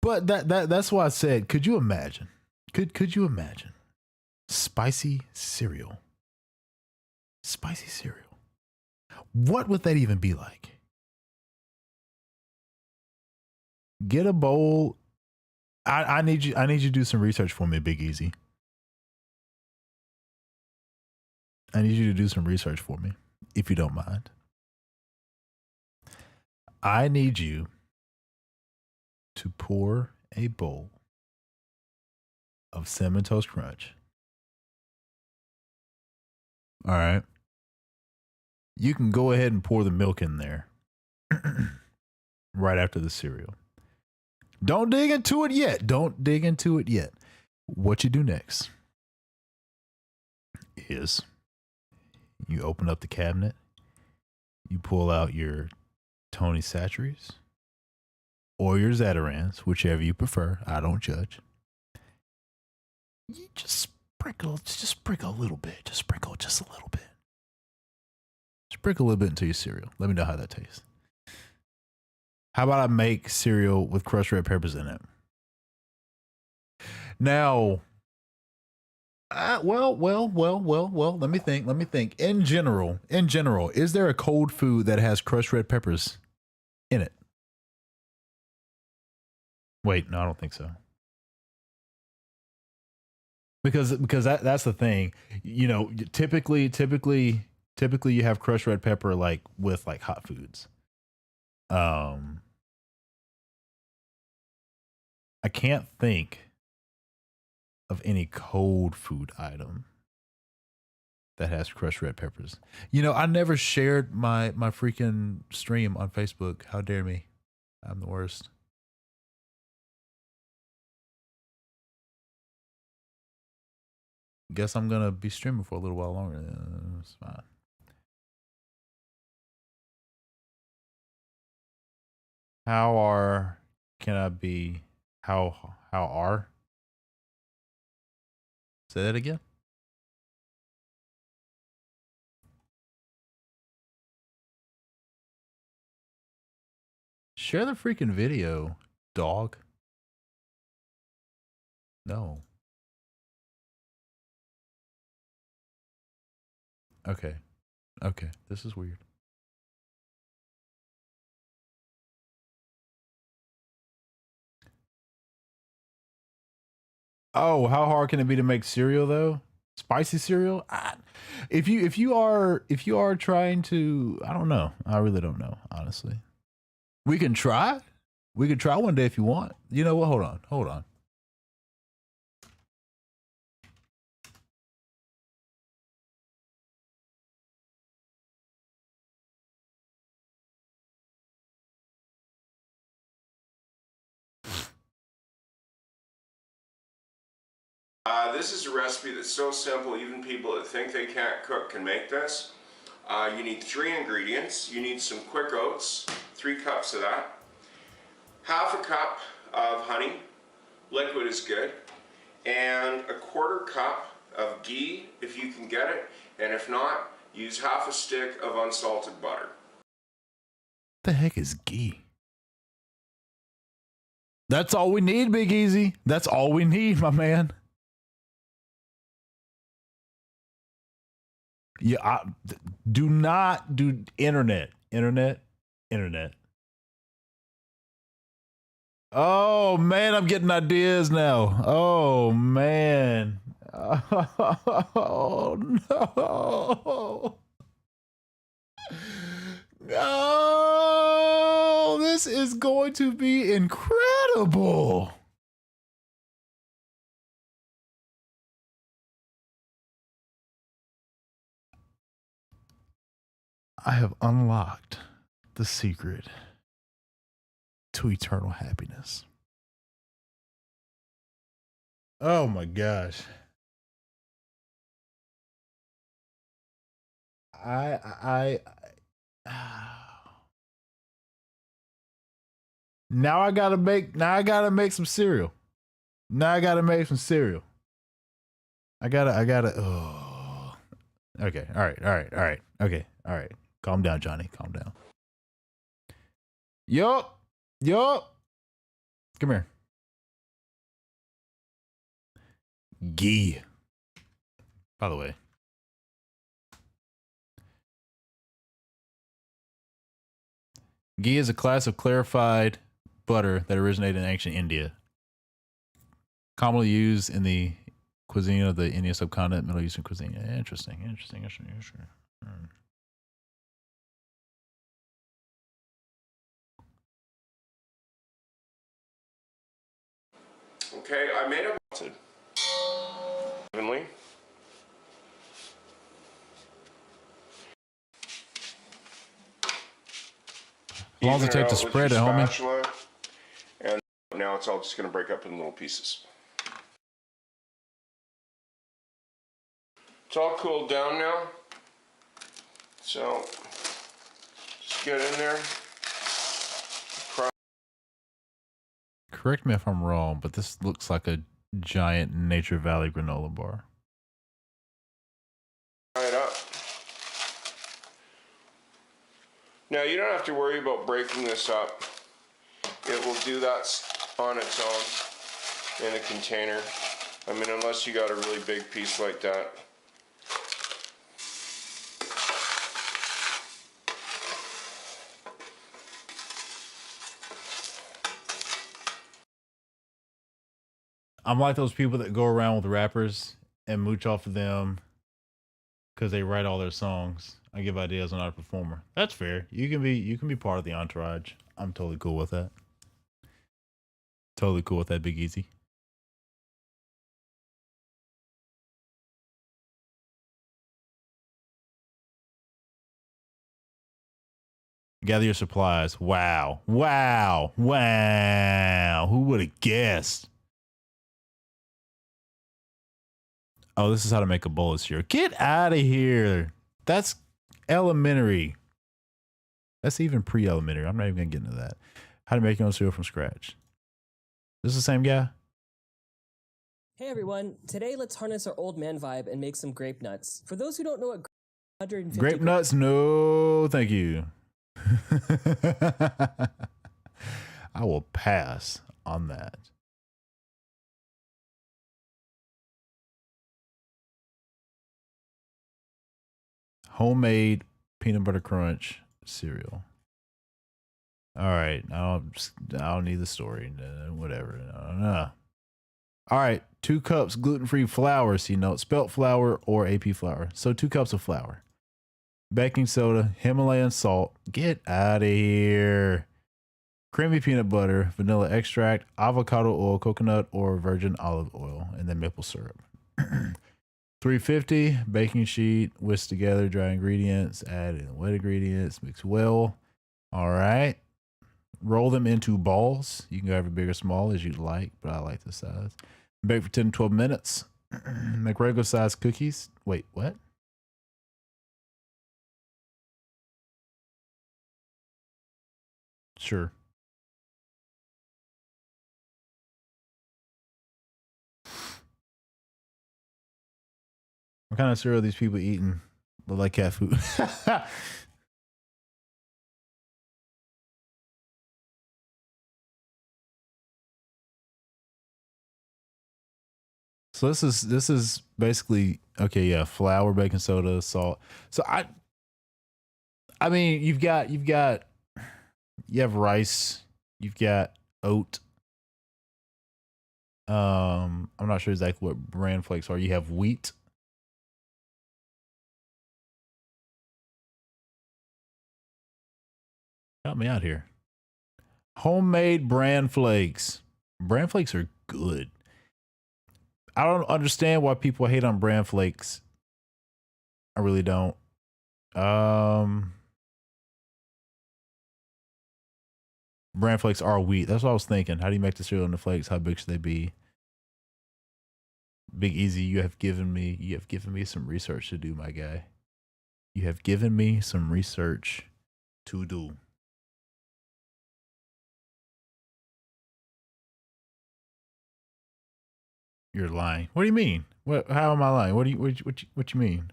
But that's why I said, could you imagine? Could you imagine spicy cereal? Spicy cereal. What would that even be like? Get a bowl. I need you to do some research for me, Big Easy. I need you to do some research for me, if you don't mind. I need you to pour a bowl of Cinnamon Toast Crunch. All right. You can go ahead and pour the milk in there right after the cereal. Don't dig into it yet. Don't dig into it yet. What you do next is you open up the cabinet, you pull out your Tony Chachere's or your Zatarans, whichever you prefer. I don't judge. You just sprinkle a little bit. Just sprinkle just a little bit. Sprinkle a little bit into your cereal. Let me know how that tastes. How about I make cereal with crushed red peppers in it? Now, well. Let me think. In general, is there a cold food that has crushed red peppers in it? Wait, no, I don't think so. Because that's the thing. You know, typically you have crushed red pepper like with like hot foods. I can't think of any cold food item that has crushed red peppers. You know, I never shared my freaking stream on Facebook. How dare me? I'm the worst. Guess I'm gonna be streaming for a little while longer. It's fine. Can I be how are? Say that again. Share the freaking video, dog. No. Okay. Okay. This is weird. Oh, how hard can it be to make cereal though? Spicy cereal? If you are trying to, I don't know. I really don't know, honestly. We can try. We can try one day if you want. You know what? Hold on. This is a recipe that's so simple, even people that think they can't cook can make this. You need 3 ingredients. You need some quick oats, 3 cups of that. Half a cup of honey, liquid is good. And a 1/4 cup of ghee, if you can get it. And if not, use half a stick of unsalted butter. What the heck is ghee? That's all we need, Big Easy. That's all we need, my man. Yeah, do not do internet. Oh man, I'm getting ideas now. Oh man. Oh no. No, this is going to be incredible. I have unlocked the secret to eternal happiness. Oh my gosh. Now I gotta make some cereal. I gotta oh. Okay, all right. Okay, all right. Calm down, Johnny. Calm down. Yup. Come here. Ghee. By the way. Ghee is a class of clarified butter that originated in ancient India. Commonly used in the cuisine of the Indian subcontinent, Middle Eastern cuisine. Interesting. Okay, I made a evenly. How long does it take to spread it, homie? Spatula, and now it's all just going to break up in little pieces. It's all cooled down now. So just get in there. Correct me if I'm wrong, but this looks like a giant Nature Valley granola bar. Fry it up. Now you don't have to worry about breaking this up. It will do that on its own in a container. I mean, unless you got a really big piece like that. I'm like those people that go around with rappers and mooch off of them because they write all their songs. I give ideas on how to performer. That's fair. You can be part of the entourage. I'm totally cool with that. Totally cool with that, Big Easy. Gather your supplies. Wow. Who would have guessed? Oh, this is how to make a bowl of cereal. Get out of here. That's elementary. That's even pre-elementary. I'm not even going to get into that. How to make your own cereal from scratch. This is the same guy? Hey everyone, today let's harness our old man vibe and make some grape nuts. For those who don't know what 150 Grape nuts? No, thank you. I will pass on that. Homemade peanut butter crunch cereal. All right, I don't need the story. Whatever. No. All right, 2 cups gluten-free flour. See note, spelt flour or AP flour. So 2 cups of flour, baking soda, Himalayan salt. Get out of here. Creamy peanut butter, vanilla extract, avocado oil, coconut or virgin olive oil, and then maple syrup. 350 baking sheet, whisk together dry ingredients, add in wet ingredients, mix well. All right. Roll them into balls. You can go have a big or small as you'd like, but I like this size. Bake for 10 to 12 minutes. McGregor size cookies. Wait, what? Sure. What kind of cereal are these people eating? Look like cat food. So this is basically okay. Yeah, flour, baking soda, salt. So I mean you have rice, you've got oat. I'm not sure exactly what bran flakes are. You have wheat. Help me out here. Homemade bran flakes. Bran flakes are good. I don't understand why people hate on bran flakes. I really don't. Bran flakes are wheat. That's what I was thinking. How do you make the cereal into flakes? How big should they be? Big Easy, you have given me some research to do, my guy. You have given me some research to do. You're lying. What do you mean? What? How am I lying? What you mean?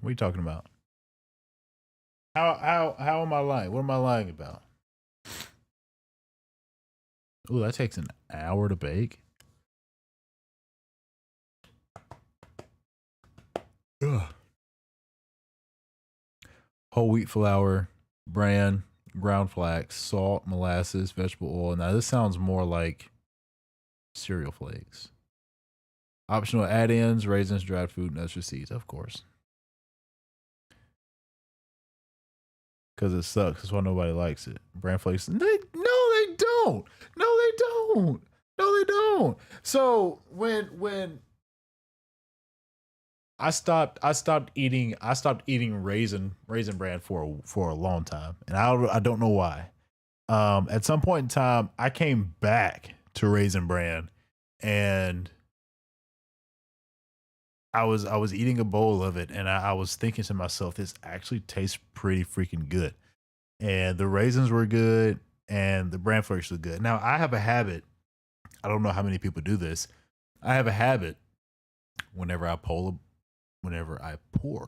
What are you talking about? How am I lying? What am I lying about? Oh, that takes an hour to bake. Ugh. Whole wheat flour, bran, ground flax, salt, molasses, vegetable oil. Now this sounds more like cereal flakes. Optional add-ins, raisins, dried fruit, nuts, or seeds, of course. Because it sucks. That's why nobody likes it. Bran flakes. No, they don't. No, they don't. No, they don't. So when I stopped eating raisin bran for a long time, and I don't know why. At some point in time, I came back to raisin bran, and I was eating a bowl of it, and I was thinking to myself, this actually tastes pretty freaking good. And the raisins were good, and the bran flakes were good. Now I have a habit. I don't know how many people do this. I have a habit whenever I pour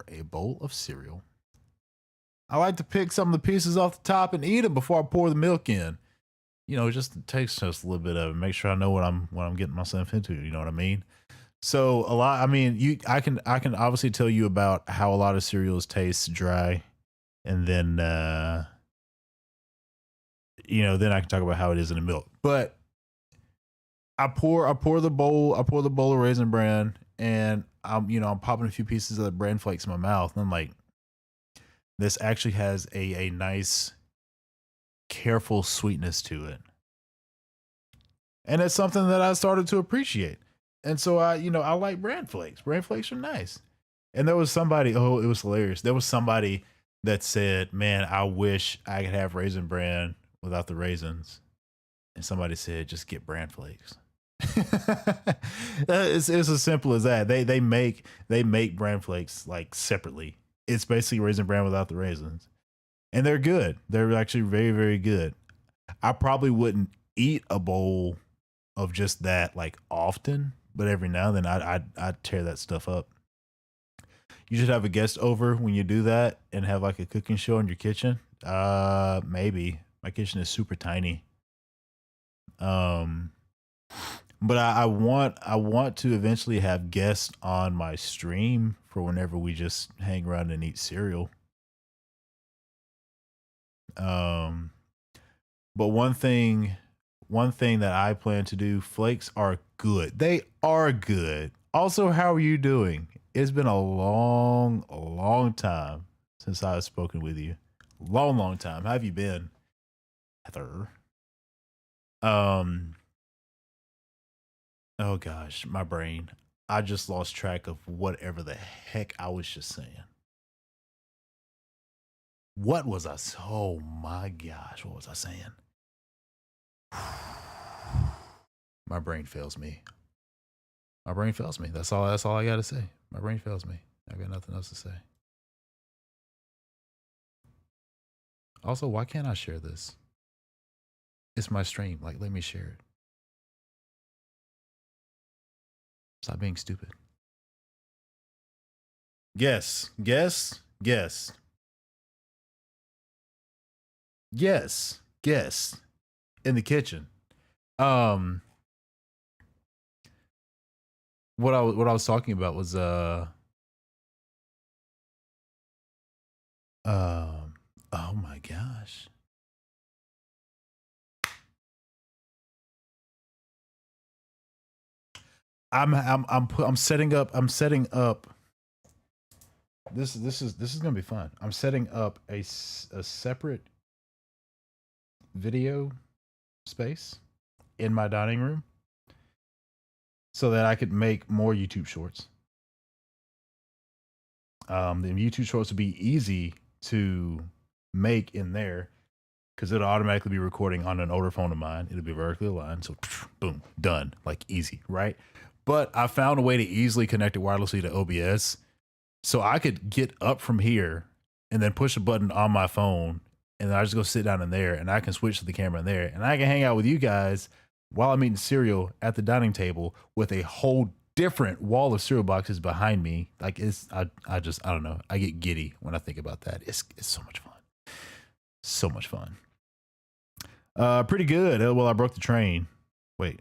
a bowl of cereal, I like to pick some of the pieces off the top and eat them before I pour the milk in. You know, just to taste just a little bit of it, make sure I know what I'm getting myself into. You know what I mean? So a lot. I mean, I can obviously tell you about how a lot of cereals taste dry, and then then I can talk about how it is in the milk. But I pour the bowl of raisin bran, and I'm popping a few pieces of the bran flakes in my mouth, and I'm like, this actually has a nice, careful sweetness to it, and it's something that I started to appreciate. And so I like bran flakes. Bran flakes are nice. And there was somebody, oh, it was hilarious. There was somebody that said, "Man, I wish I could have raisin bran without the raisins." And somebody said, "Just get bran flakes." It's as simple as that. They make bran flakes like separately. It's basically raisin bran without the raisins, and they're good. They're actually very, very good. I probably wouldn't eat a bowl of just that like often, but every now and then I'd tear that stuff up. You should have a guest over when you do that and have like a cooking show in your kitchen. Maybe my kitchen is super tiny. But I want to eventually have guests on my stream for whenever we just hang around and eat cereal. But one thing that I plan to do, flakes are good. They are good. Also, how are you doing? It's been a long time since I've spoken with you. Long time. How have you been, Heather? Oh gosh, my brain. I just lost track of whatever the heck I was just saying. What was I? Oh my gosh, what was I saying? My brain fails me. My brain fails me. That's all I got to say. My brain fails me. I got nothing else to say. Also, why can't I share this? It's my stream. Like, let me share it. Stop being stupid. Guess. In the kitchen. What I was talking about was oh my gosh. I'm setting up this is gonna be fun. I'm setting up a separate video space in my dining room so that I could make more YouTube shorts. The YouTube shorts would be easy to make in there because it'll automatically be recording on an older phone of mine. It'll be vertically aligned. So boom, done. Like easy, right? But I found a way to easily connect it wirelessly to OBS. So I could get up from here and then push a button on my phone. And then I just go sit down in there and I can switch to the camera in there. And I can hang out with you guys while I'm eating cereal at the dining table with a whole different wall of cereal boxes behind me. Like I don't know. I get giddy when I think about that. It's so much fun. So much fun. Pretty good. Well, I broke the train. Wait.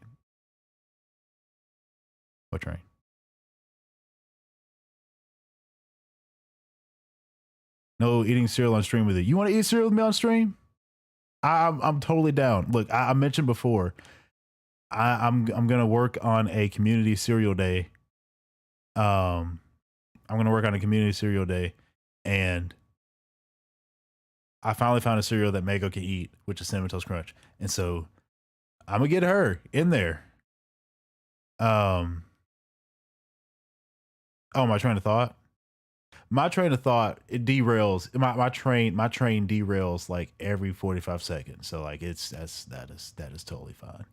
What train? No eating cereal on stream with you. You want to eat cereal with me on stream? I'm totally down. Look, I mentioned before, I'm gonna work on a community cereal day. I'm gonna work on a community cereal day, and I finally found a cereal that Mego can eat, which is Cinnamon Toast Crunch, and so I'm gonna get her in there. Oh, my train of thought. My train of thought, it derails. My train derails like every 45 seconds. So like that is totally fine.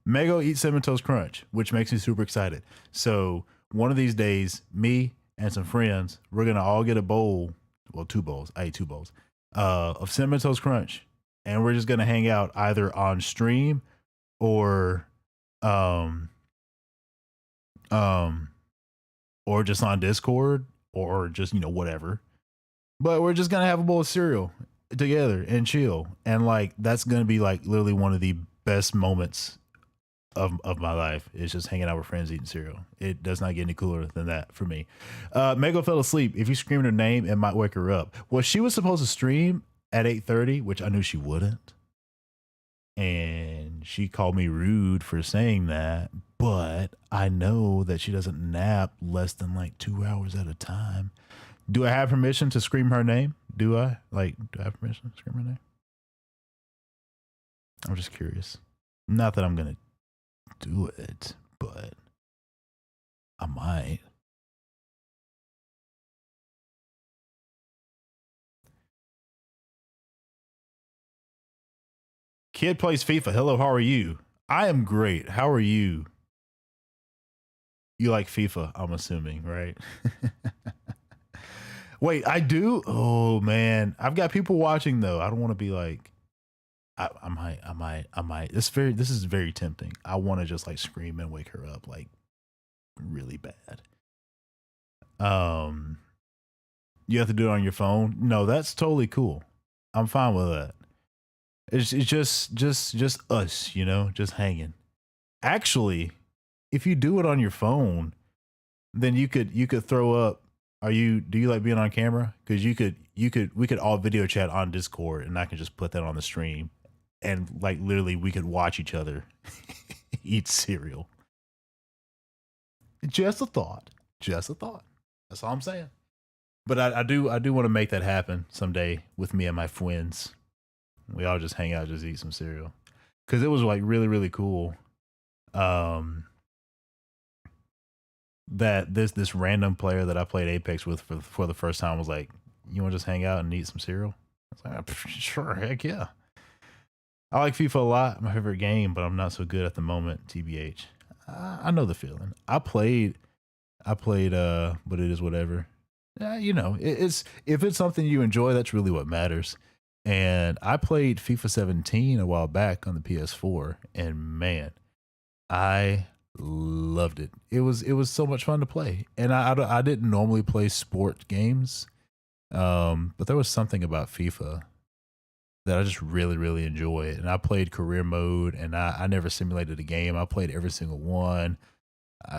Mego eats Cinnamon Toast Crunch, which makes me super excited. So one of these days, me and some friends, we're gonna all get a bowl. Well, 2 bowls. I ate 2 bowls of Cinnamon Toast Crunch, and we're just gonna hang out either on stream or or just on Discord or just, whatever. But we're just gonna have a bowl of cereal together and chill. And like that's gonna be like literally one of the best moments of my life. Is just hanging out with friends eating cereal. It does not get any cooler than that for me. Mego fell asleep. If you scream her name, it might wake her up. Well, she was supposed to stream at 8:30, which I knew she wouldn't. And she called me rude for saying that, but I know that she doesn't nap less than like 2 hours at a time. Do I have permission to scream her name? Do I have permission to scream her name? I'm just curious. Not that I'm going to do it, but I might. Kid plays FIFA. Hello, how are you? I am great. How are you? You like FIFA, I'm assuming, right? Wait, I do? Oh man. I've got people watching though. I don't want to be like I might. This is very tempting. I want to just like scream and wake her up like really bad. You have to do it on your phone? No, that's totally cool. I'm fine with that. It's just us, just hanging. Actually, if you do it on your phone, then you could throw up. Do you like being on camera? Because we could all video chat on Discord, and I can just put that on the stream, and like literally we could watch each other eat cereal. Just a thought. That's all I'm saying. But I do want to make that happen someday with me and my friends. We all just hang out, just eat some cereal. Cause it was like really, really cool. That this random player that I played Apex with for the first time was like, you want to just hang out and eat some cereal? I was like, sure, heck yeah. I like FIFA a lot, my favorite game, but I'm not so good at the moment, TBH. I know the feeling. I played, but it is whatever. You know, it's if it's something you enjoy, that's really what matters. And I played FIFA 17 a while back on the PS4, and man, I loved it. It was so much fun to play, and I didn't normally play sport games, but there was something about FIFA that I just really really enjoy. And I played career mode, and I never simulated a game. I played every single one.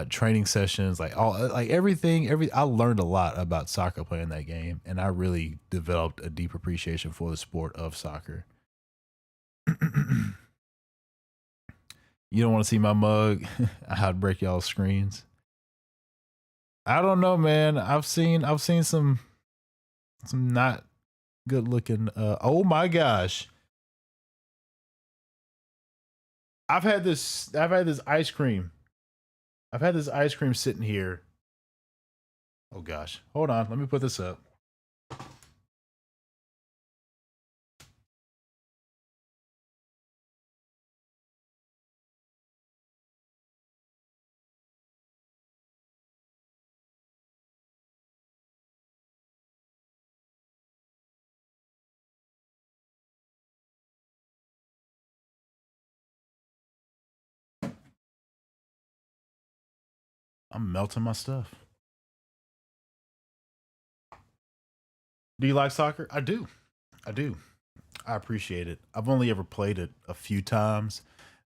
Training sessions, like all, like everything. I learned a lot about soccer playing that game, and I really developed a deep appreciation for the sport of soccer. You don't want to see my mug? I'd break y'all's screens. I don't know, man. I've seen some not good looking. Oh my gosh! I've had this ice cream. I've had this ice cream sitting here. Oh gosh. Hold on. Let me put this up. I'm melting my stuff. Do you like soccer? I do. I do. I appreciate it. I've only ever played it a few times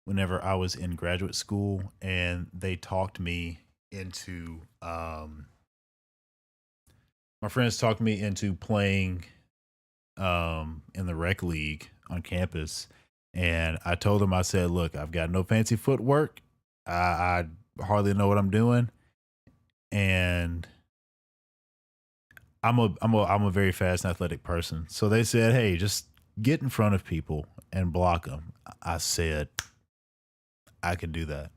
whenever I was in graduate school, and they talked me into my friends talked me into playing in the rec league on campus. And I told them, I said, look, I've got no fancy footwork. I hardly know what I'm doing. And I'm a very fast and athletic person. So they said, hey, just get in front of people and block them. I said, I can do that.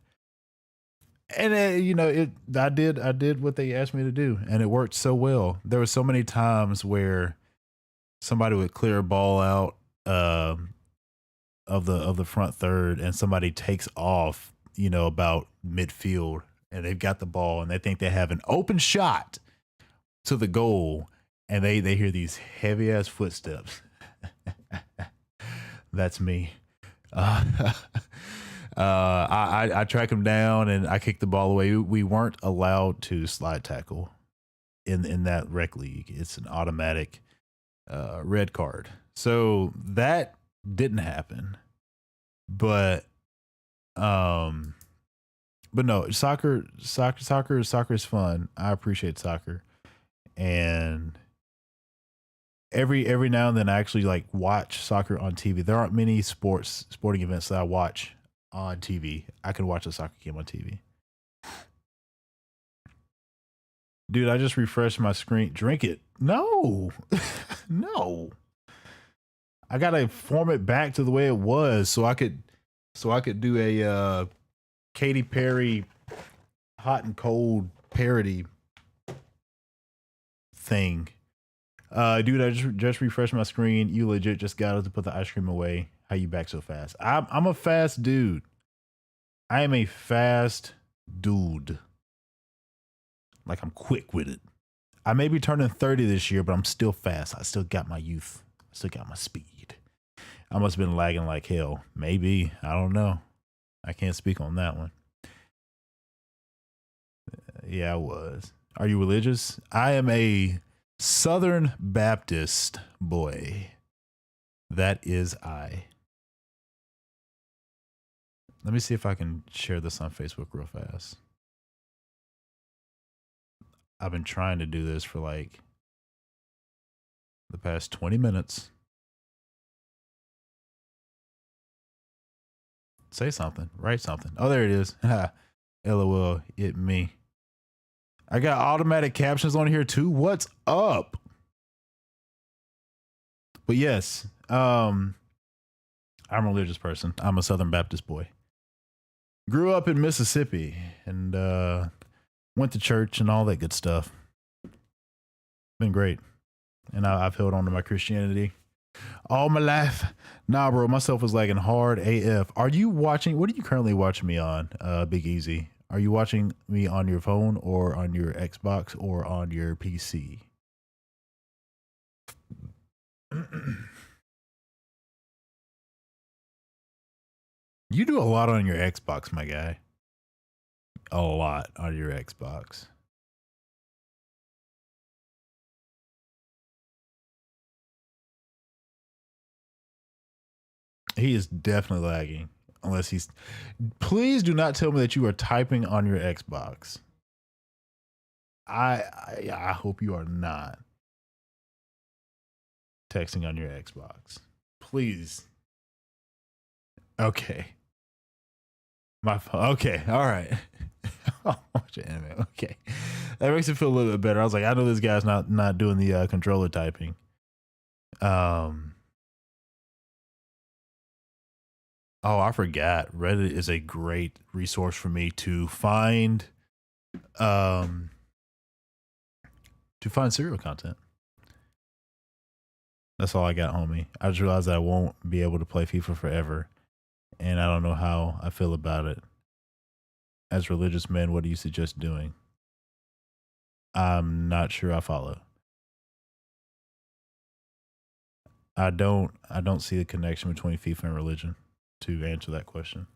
And I did what they asked me to do, and it worked so well. There were so many times where somebody would clear a ball out of the front third, and somebody takes off, about midfield, and they've got the ball, and they think they have an open shot to the goal, and they hear these heavy ass footsteps. That's me. I track him down and I kick the ball away. We weren't allowed to slide tackle in that rec league. It's an automatic red card. So that didn't happen. But no, soccer is fun. I appreciate soccer. And every now and then I actually watch soccer on TV. There aren't many sporting events that I watch on TV. I can watch a soccer game on TV. Dude, I just refreshed my screen. Drink it. No. No. I gotta form it back to the way it was so I could do a Katy Perry hot and cold parody thing. Dude, I just refreshed my screen. You legit just got us to put the ice cream away. How you back so fast? I'm a fast dude. I am a fast dude. Like, I'm quick with it. I may be turning 30 this year, but I'm still fast. I still got my youth. I still got my speed. I must have been lagging like hell. Maybe. I don't know. I can't speak on that one. Yeah, I was. Are you religious? I am a Southern Baptist boy. That is I. Let me see if I can share this on Facebook real fast. I've been trying to do this for the past 20 minutes. Say something. Write something. Oh, there it is. LOL, it me. I got automatic captions on here too. What's up? But yes, I'm a religious person. I'm a Southern Baptist boy. Grew up in Mississippi and went to church and all that good stuff. Been great. And I've held on to my Christianity all my life. Nah, bro, myself was lagging hard AF. Are you watching? What are you currently watching me on, Big Easy? Are you watching me on your phone or on your Xbox or on your PC? You do a lot on your Xbox, my guy. A lot on your Xbox. He is definitely lagging. Unless he's... Please do not tell me that you are typing on your Xbox. I hope you are not texting on your Xbox. Please. Okay. My phone. Okay. All right. I'll watch anime. Okay. That makes it feel a little bit better. I was like, I know this guy's not doing the controller typing. Oh, I forgot. Reddit is a great resource for me to find serial content. That's all I got, homie. I just realized that I won't be able to play FIFA forever, and I don't know how I feel about it. As religious men, what do you suggest doing? I'm not sure I follow. I don't see the connection between FIFA and religion to answer that question.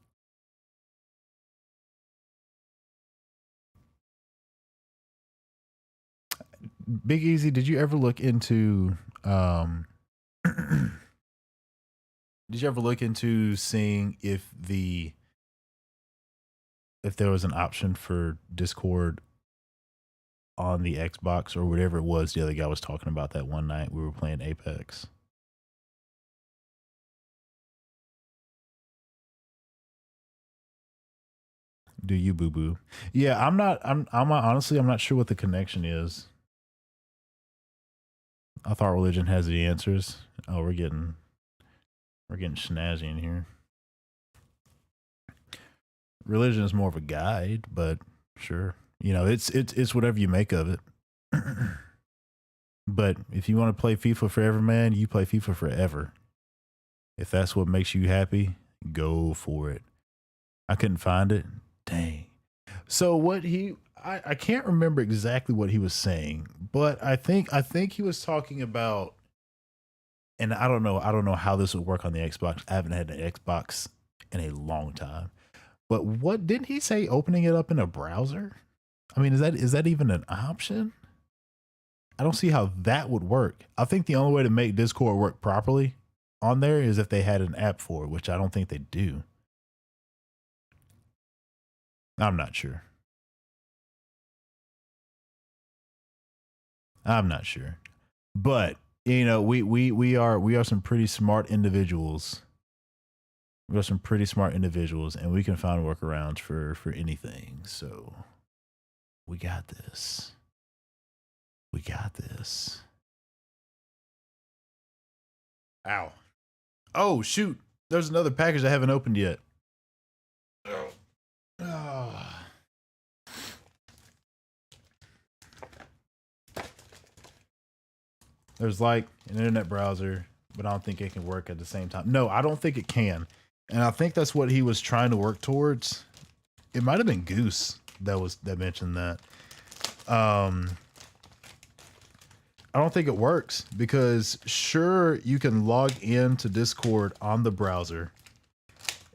Big Easy, did you ever look into seeing if there was an option for Discord on the Xbox or whatever it was the other guy was talking about that one night we were playing Apex? Do you, boo boo? Yeah, I'm honestly, I'm not sure what the connection is. I thought religion has the answers. Oh, we're getting snazzy in here. Religion is more of a guide, but sure, you know, it's whatever you make of it. But if you want to play FIFA forever, man, you play FIFA forever. If that's what makes you happy, go for it. I couldn't find it. Dang. So what I can't remember exactly what he was saying, but I think he was talking about, and I don't know how this would work on the Xbox. I haven't had an Xbox in a long time. But what didn't he say? Opening it up in a browser? I mean, is that even an option? I don't see how that would work. I think the only way to make Discord work properly on there is if they had an app for it, which I don't think they do. I'm not sure. I'm not sure. But, you know, we are some pretty smart individuals. We are some pretty smart individuals, and we can find workarounds for anything. So we got this. We got this. Ow. Oh, shoot. There's another package I haven't opened yet. Oh. There's like an internet browser, but I don't think it can work at the same time. No, I don't think it can. And I think that's what he was trying to work towards. It might have been Goose that mentioned that. I don't think it works because sure, you can log into Discord on the browser,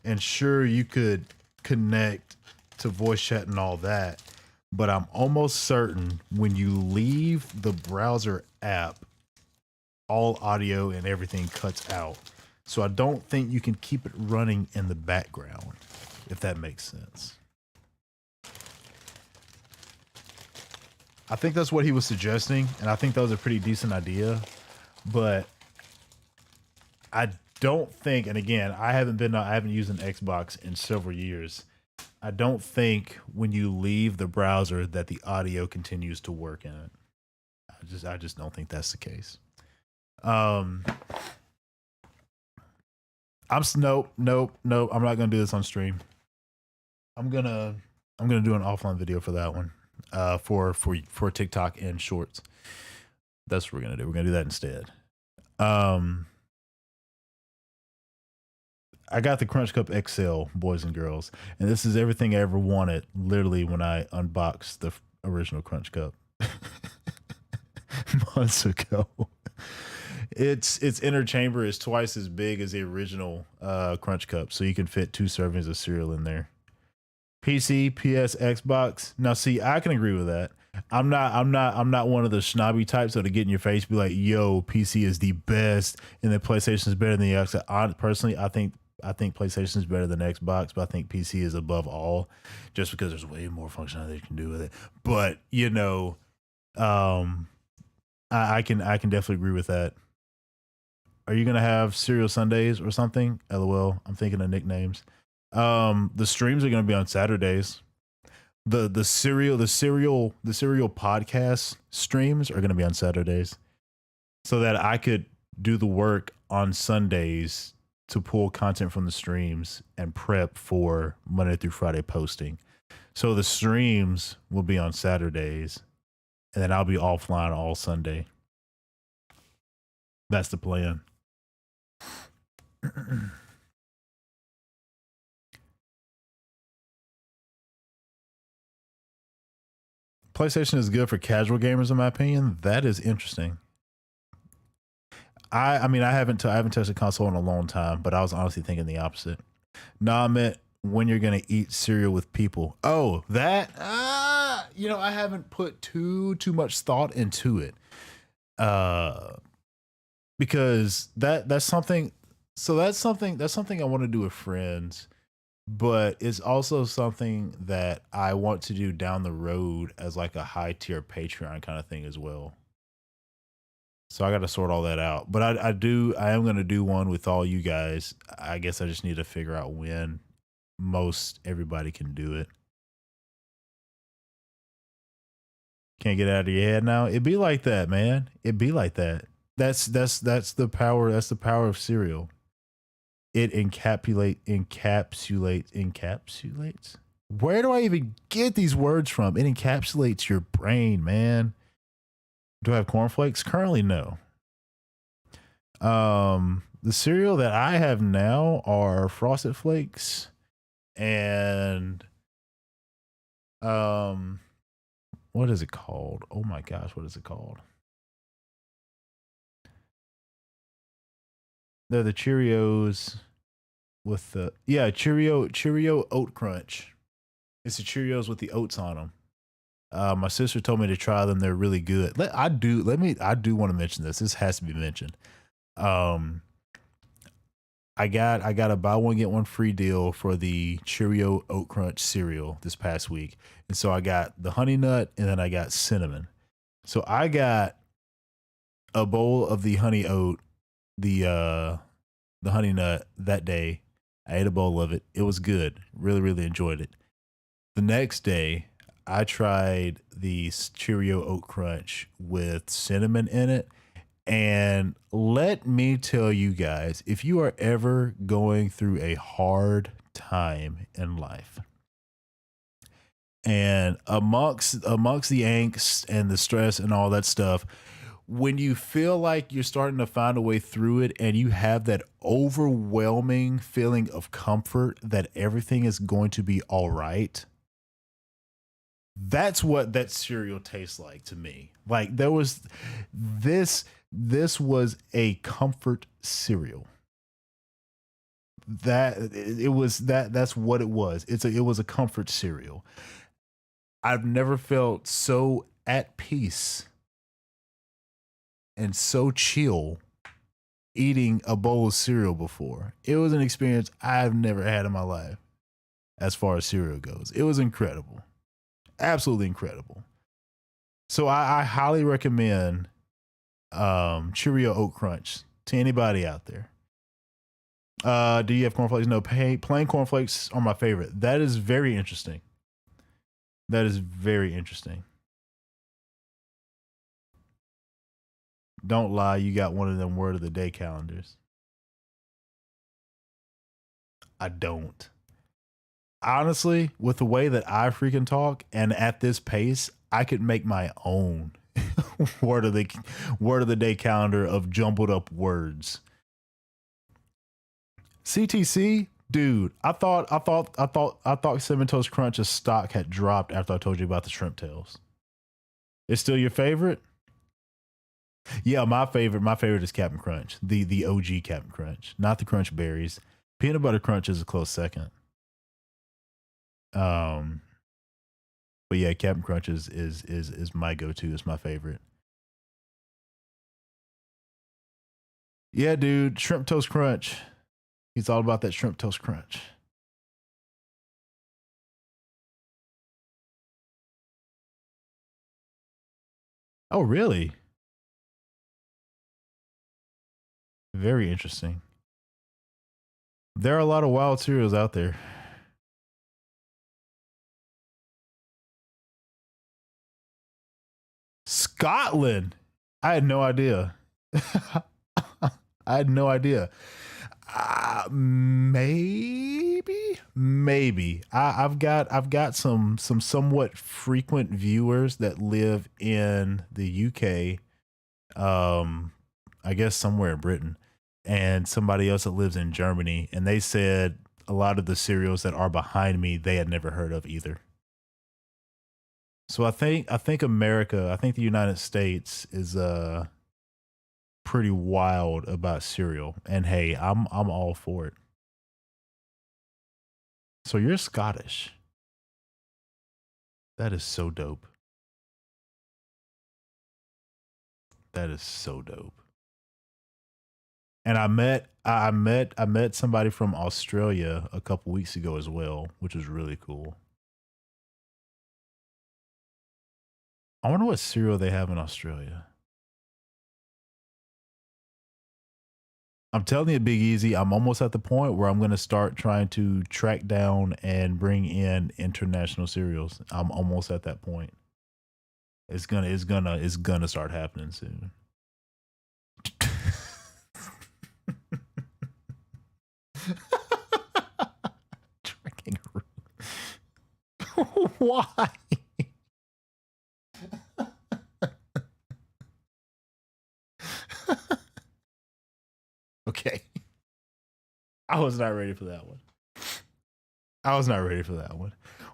and sure, you could connect to voice chat and all that, but I'm almost certain when you leave the browser app, all audio and everything cuts out. So I don't think you can keep it running in the background, if that makes sense. I think that's what he was suggesting, and I think that was a pretty decent idea, but I don't think, and again, I haven't used an Xbox in several years. I don't think when you leave the browser that the audio continues to work in it. I just don't think that's the case. Nope. I'm not gonna do this on stream. I'm gonna do an offline video for that one. For TikTok and Shorts. That's what we're gonna do. We're gonna do that instead. I got the Crunch Cup XL, boys and girls, and this is everything I ever wanted. Literally, when I unboxed the original Crunch Cup months ago, its inner chamber is twice as big as the original Crunch Cup, so you can fit 2 servings of cereal in there. PC, PS, Xbox. Now, see, I can agree with that. I'm not one of the snobby types that'll get in your face, be like, "Yo, PC is the best, and then PlayStation is better than the Xbox." I think PlayStation is better than Xbox, but I think PC is above all, just because there's way more functionality you can do with it. But I can definitely agree with that. Are you gonna have cereal Sundays or something? LOL. I'm thinking of nicknames. The streams are gonna be on Saturdays. The cereal podcast streams are gonna be on Saturdays, so that I could do the work on Sundays to pull content from the streams and prep for Monday through Friday posting. So the streams will be on Saturdays, and then I'll be offline all Sunday. That's the plan. PlayStation is good for casual gamers, in my opinion. That is interesting. I mean, I haven't touched a console in a long time, but I was honestly thinking the opposite. No, I meant when you're gonna eat cereal with people. Oh, that I haven't put too much thought into it, because that's something. So that's something I want to do with friends, but it's also something that I want to do down the road as like a high tier Patreon kind of thing as well. So I got to sort all that out. But I am going to do one with all you guys. I guess I just need to figure out when most everybody can do it. Can't get it out of your head now. It'd be like that, man. It'd be like that. That's the power. That's the power of cereal. It encapsulates. Where do I even get these words from? It encapsulates your brain, man. Do I have cornflakes? Currently, no. The cereal that I have now are Frosted Flakes and what is it called? Oh my gosh, what is it called? They're the Cheerios with the Cheerio Oat Crunch. It's the Cheerios with the oats on them. My sister told me to try them. They're really good. I do want to mention this. This has to be mentioned. I got a buy one get one free deal for the Cheerio Oat Crunch cereal this past week, and so I got the honey nut and then I got cinnamon. So I got a bowl of the honey oat, the honey nut that day. I ate a bowl of it. It was good. Really, really enjoyed it. The next day, I tried the Cheerio Oat Crunch with cinnamon in it. And let me tell you guys, if you are ever going through a hard time in life, and amongst the angst and the stress and all that stuff, when you feel like you're starting to find a way through it and you have that overwhelming feeling of comfort that everything is going to be all right, that's what that cereal tastes like to me. Like there was this was a comfort cereal. That's what it was. It was a comfort cereal. I've never felt so at peace and so chill eating a bowl of cereal before. It was an experience I've never had in my life as far as cereal goes. It was incredible. Absolutely incredible. So I highly recommend Cheerio Oat Crunch to anybody out there. Do you have cornflakes? No, plain cornflakes are my favorite. That is very interesting. That is very interesting. Don't lie, you got one of them word of the day calendars. I don't. Honestly, with the way that I freaking talk and at this pace, I could make my own word of the day calendar of jumbled up words. CTC, dude. I thought Cinnamon Toast Crunch's stock had dropped after I told you about the shrimp tails. It's still your favorite? Yeah, my favorite is Captain Crunch, the OG Captain Crunch, not the Crunch Berries. Peanut Butter Crunch is a close second. But yeah, Captain Crunch is my go-to. It's my favorite. Yeah, dude, Shrimp Toast Crunch. He's all about that Shrimp Toast Crunch. Oh, really? Very interesting. There are a lot of wild cereals out there. Scotland. I had no idea. I had no idea. Maybe. I've got some somewhat frequent viewers that live in the UK. I guess somewhere in Britain, and somebody else that lives in Germany, and they said a lot of the cereals that are behind me they had never heard of either. So I think America, I think the United States is pretty wild about cereal, and hey, I'm all for it. So you're Scottish. That is so dope. That is so dope. And I met somebody from Australia a couple weeks ago as well, which was really cool. I wonder what cereal they have in Australia. I'm telling you, Big Easy, I'm almost at the point where I'm going to start trying to track down and bring in international cereals. I'm almost at that point. It's gonna start happening soon. Drinking why? Okay. I was not ready for that one.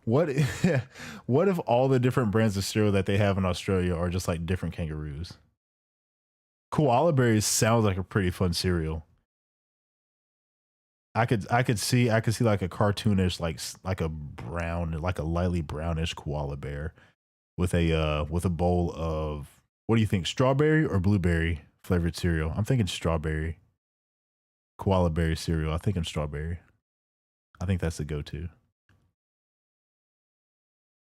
What if all the different brands of cereal that they have in Australia are just like different kangaroos? Koala berries sounds like a pretty fun cereal. I could see like a cartoonish like a brown, like a lightly brownish koala bear with a bowl of, what do you think, strawberry or blueberry flavored cereal? I'm thinking strawberry. Koala berry cereal. I think I'm strawberry. I think that's the go-to.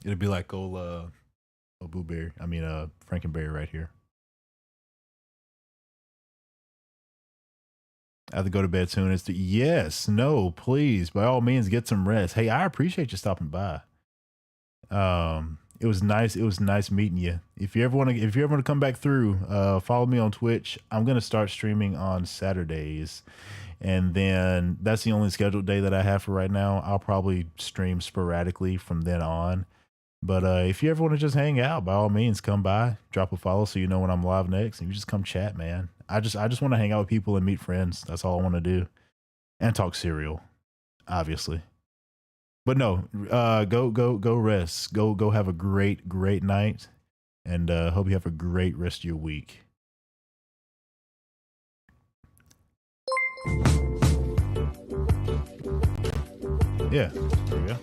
It'd be like old blueberry. I mean Frankenberry right here. I have to go to bed soon. Yes, no, please, by all means, get some rest. Hey, I appreciate you stopping by. It was nice. It was nice meeting you. If you ever want to come back through, follow me on Twitch. I'm gonna start streaming on Saturdays, and then that's the only scheduled day that I have for right now. I'll probably stream sporadically from then on. But if you ever want to just hang out, by all means, come by, drop a follow so you know when I'm live next, and you just come chat, man. I just want to hang out with people and meet friends. That's all I want to do, and talk cereal, obviously. But no, go rest. Go have a great night, and hope you have a great rest of your week. Yeah, there you go.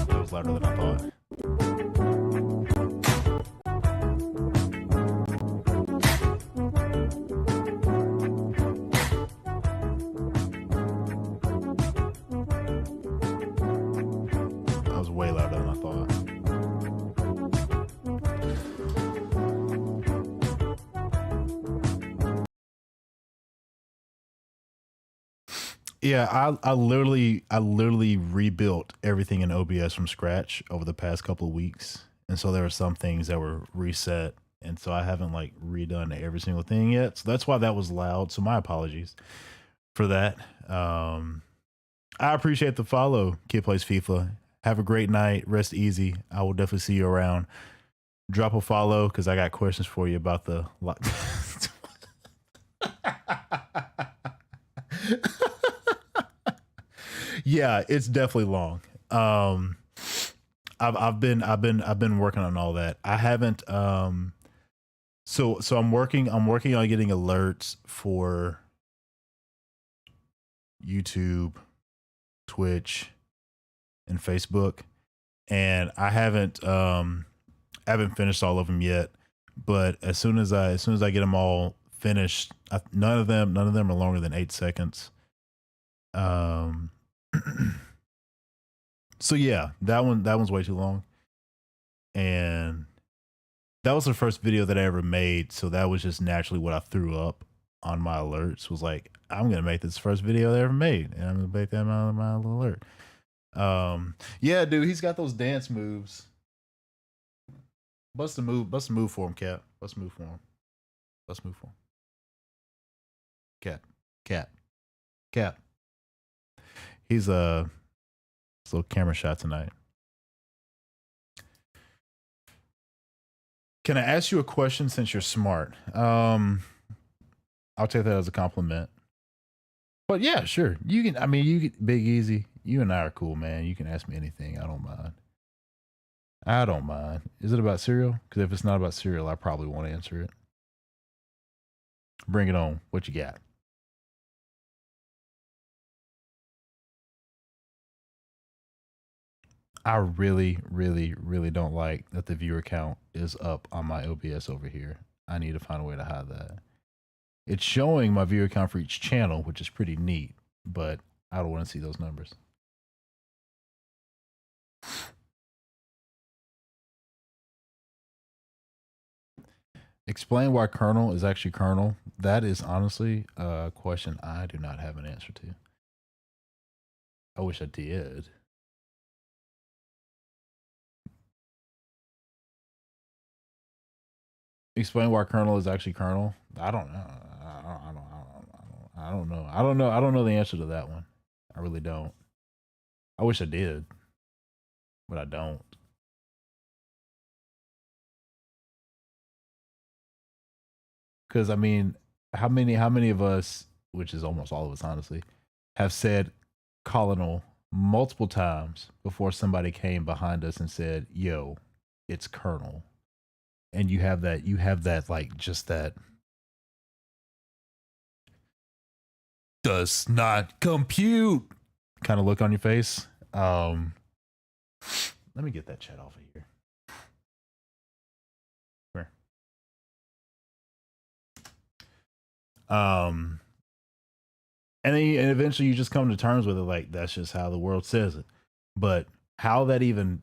That was louder than I thought. That was way louder than I thought. Yeah, I literally rebuilt everything in OBS from scratch over the past couple of weeks. And so there were some things that were reset. And so I haven't like redone every single thing yet. So that's why that was loud. So my apologies for that. I appreciate the follow, Kid Plays FIFA. Have a great night. Rest easy. I will definitely see you around. Drop a follow because I got questions for you about the Yeah, it's definitely long. I've been working on all that. I haven't so I'm working on getting alerts for YouTube, Twitch, and Facebook, and I haven't finished all of them yet. But as soon as I get them all finished, none of them are longer than 8 seconds. So yeah, that one's way too long, and that was the first video that I ever made. So that was just naturally what I threw up on my alerts. Was like, I'm gonna make this first video I ever made, and I'm gonna make that my little alert. Yeah, dude, he's got those dance moves. Bust a move for him, Cap. Bust a move for him. Bust a move for him. Cap. He's a little camera shot tonight. Can I ask you a question since you're smart? I'll take that as a compliment. But yeah, sure. You can, I mean, you can, Big Easy, you and I are cool, man. You can ask me anything. I don't mind. Is it about cereal? Because if it's not about cereal, I probably won't answer it. Bring it on. What you got? I really, really, really don't like that the viewer count is up on my OBS over here. I need to find a way to hide that. It's showing my viewer count for each channel, which is pretty neat, but I don't want to see those numbers. Explain why Colonel is actually Colonel. That is honestly a question I do not have an answer to. I wish I did. Explain why Colonel is actually Colonel. I don't know. I don't know. I don't know the answer to that one. I really don't. I wish I did, but I don't. Because I mean, how many of us, which is almost all of us, honestly, have said colonel multiple times before somebody came behind us and said, "Yo, it's Colonel." And you have that like just that does not compute kind of look on your face. Let me get that chat off of here. Where? And eventually you just come to terms with it, like that's just how the world says it. But how that even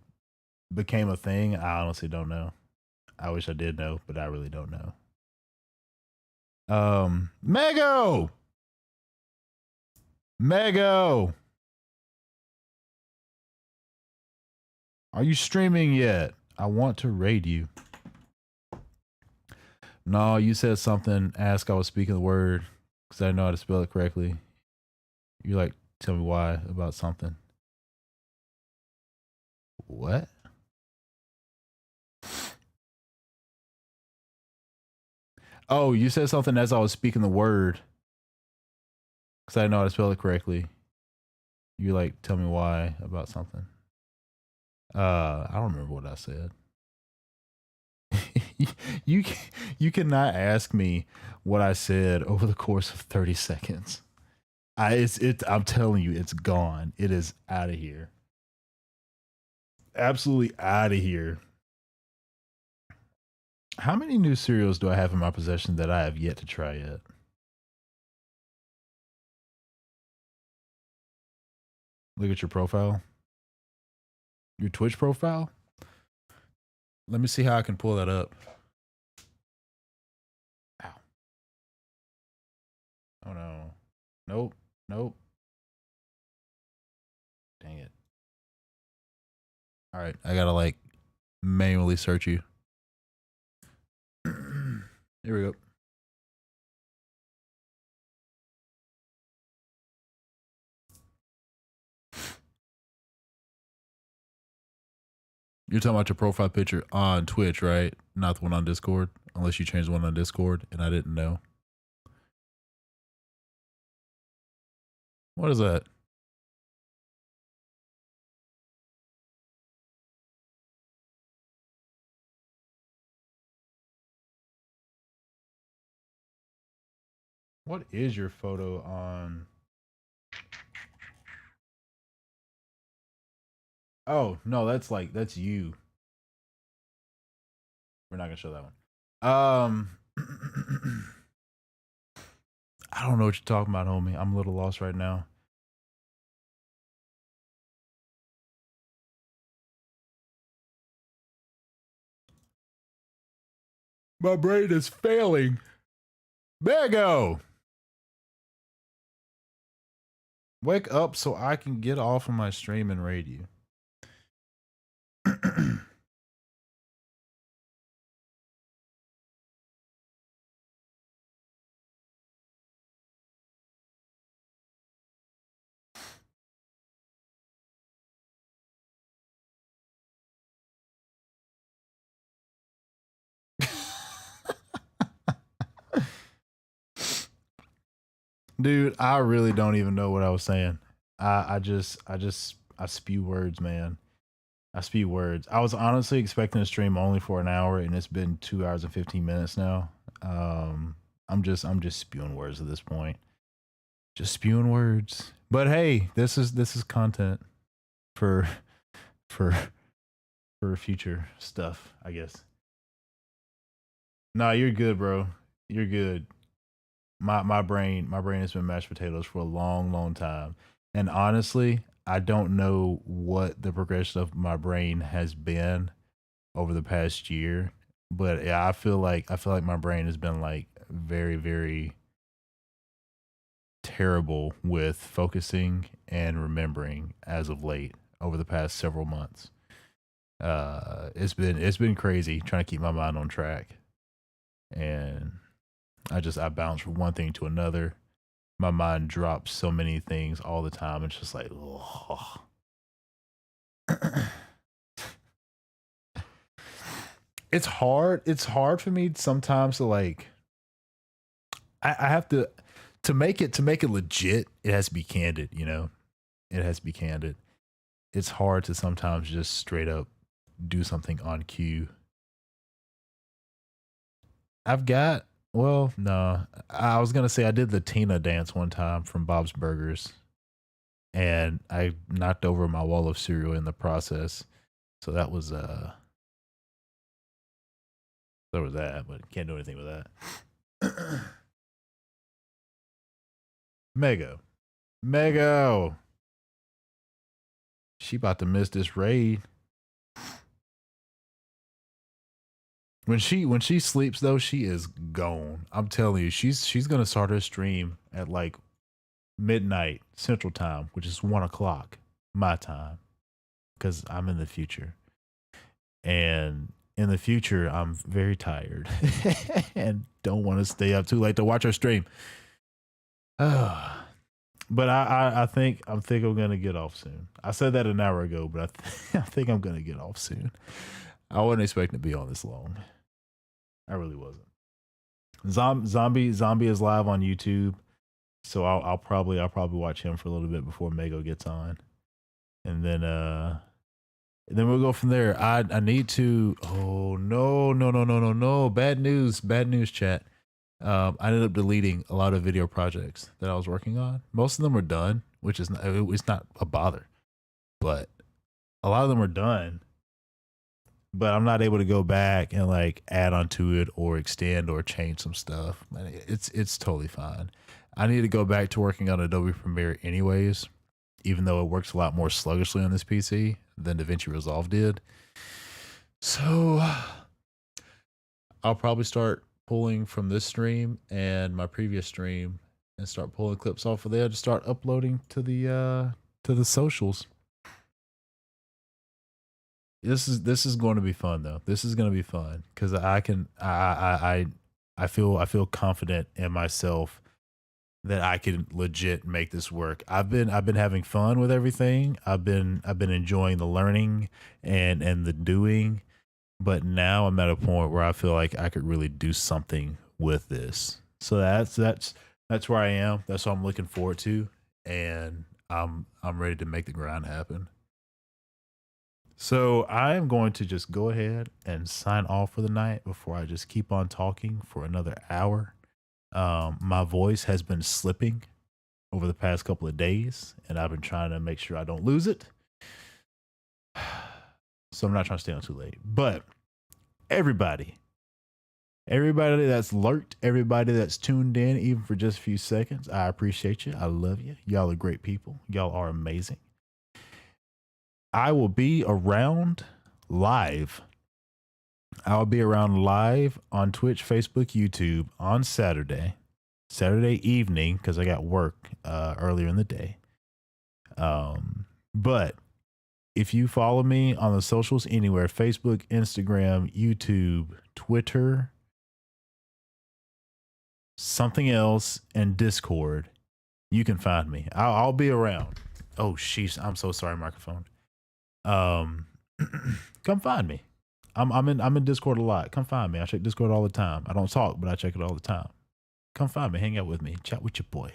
became a thing, I honestly don't know. I wish I did know, but I really don't know. Mego! Are you streaming yet? I want to raid you. No, you said something. Ask I was speaking the word because I didn't know how to spell it correctly. You like, tell me why about something. What? Oh, you said something as I was speaking the word because I didn't know how to spell it correctly. You like, tell me why about something. I don't remember what I said. you cannot ask me what I said over the course of 30 seconds. I'm telling you, it's gone. It is out of here. Absolutely out of here. How many new cereals do I have in my possession that I have yet to try yet? Look at your profile. Your Twitch profile? Let me see how I can pull that up. Ow. Oh no. Nope. Dang it. All right, I gotta like manually search you. Here we go. You're talking about your profile picture on Twitch, right? Not the one on Discord, unless you changed the one on Discord and I didn't know. What is that? What is your photo on? Oh, no, that's you. We're not gonna show that one. I don't know what you're talking about, homie. I'm a little lost right now. My brain is failing. Bego! Wake up so I can get off of my stream and raid you. Dude, I really don't even know what I was saying. I spew words, man. I spew words. I was honestly expecting to stream only for an hour, and it's been 2 hours and 15 minutes now. I'm just spewing words at this point. Just spewing words. But hey, this is content for future stuff, I guess. Nah, you're good, bro. You're good. My brain has been mashed potatoes for a long time. And honestly, I don't know what the progression of my brain has been over the past year, but yeah, I feel like my brain has been like very terrible with focusing and remembering as of late over the past several months. It's been crazy trying to keep my mind on track. And I bounce from one thing to another. My mind drops so many things all the time. It's just like, oh. It's hard. It's hard for me sometimes to like. I have to make it legit. It has to be candid, you know. It has to be candid. It's hard to sometimes just straight up do something on cue. Well, no. I was gonna say I did the Tina dance one time from Bob's Burgers, and I knocked over my wall of cereal in the process. So that was that, but can't do anything with that. Mego. She about to miss this raid. When she sleeps though, she is gone. I'm telling you, she's gonna start her stream at like midnight Central Time, which is 1 o'clock my time, because I'm in the future. And in the future, I'm very tired and don't want to stay up too late to watch her stream. But I think I'm gonna get off soon. I said that an hour ago, but I think I'm gonna get off soon. I wasn't expecting to be on this long. I really wasn't. Zombie is live on YouTube, so I'll probably watch him for a little bit before Mego gets on, and then we'll go from there. I need to. Oh no! Bad news, chat. I ended up deleting a lot of video projects that I was working on. Most of them are done, which is it's not a bother, but a lot of them are done. But I'm not able to go back and like add onto it or extend or change some stuff. It's totally fine. I need to go back to working on Adobe Premiere anyways, even though it works a lot more sluggishly on this PC than DaVinci Resolve did. So I'll probably start pulling from this stream and my previous stream and start pulling clips off of there to start uploading to the socials. This is going to be fun though. This is going to be fun because I feel confident in myself that I can legit make this work. I've been having fun with everything. I've been enjoying the learning and the doing, but now I'm at a point where I feel like I could really do something with this. So that's where I am. That's what I'm looking forward to, and I'm ready to make the grind happen. So I am going to just go ahead and sign off for the night before I just keep on talking for another hour. My voice has been slipping over the past couple of days, and I've been trying to make sure I don't lose it. So I'm not trying to stay on too late. But everybody that's lurked, everybody that's tuned in, even for just a few seconds, I appreciate you. I love you. Y'all are great people. Y'all are amazing. I will be around live. I'll be around live on Twitch, Facebook, YouTube on Saturday evening, because I got work earlier in the day. But if you follow me on the socials anywhere, Facebook, Instagram, YouTube, Twitter, something else, and Discord, you can find me. I'll be around. Oh, sheesh. I'm so sorry, microphone. Come find me. I'm in Discord a lot. Come find me. I check Discord all the time. I don't talk, but I check it all the time. Come find me. Hang out with me. Chat with your boy.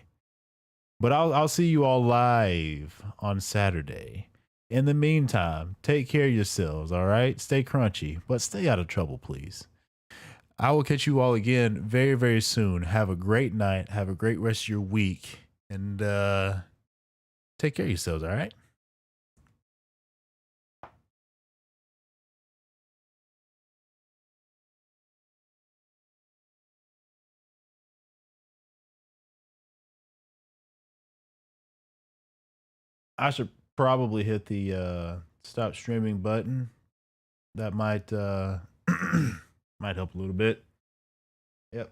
But I'll see you all live on Saturday. In the meantime, take care of yourselves, all right? Stay crunchy, but stay out of trouble, please. I will catch you all again very, very soon. Have a great night. Have a great rest of your week. And take care of yourselves, all right? I should probably hit the stop streaming button. That might might help a little bit. Yep.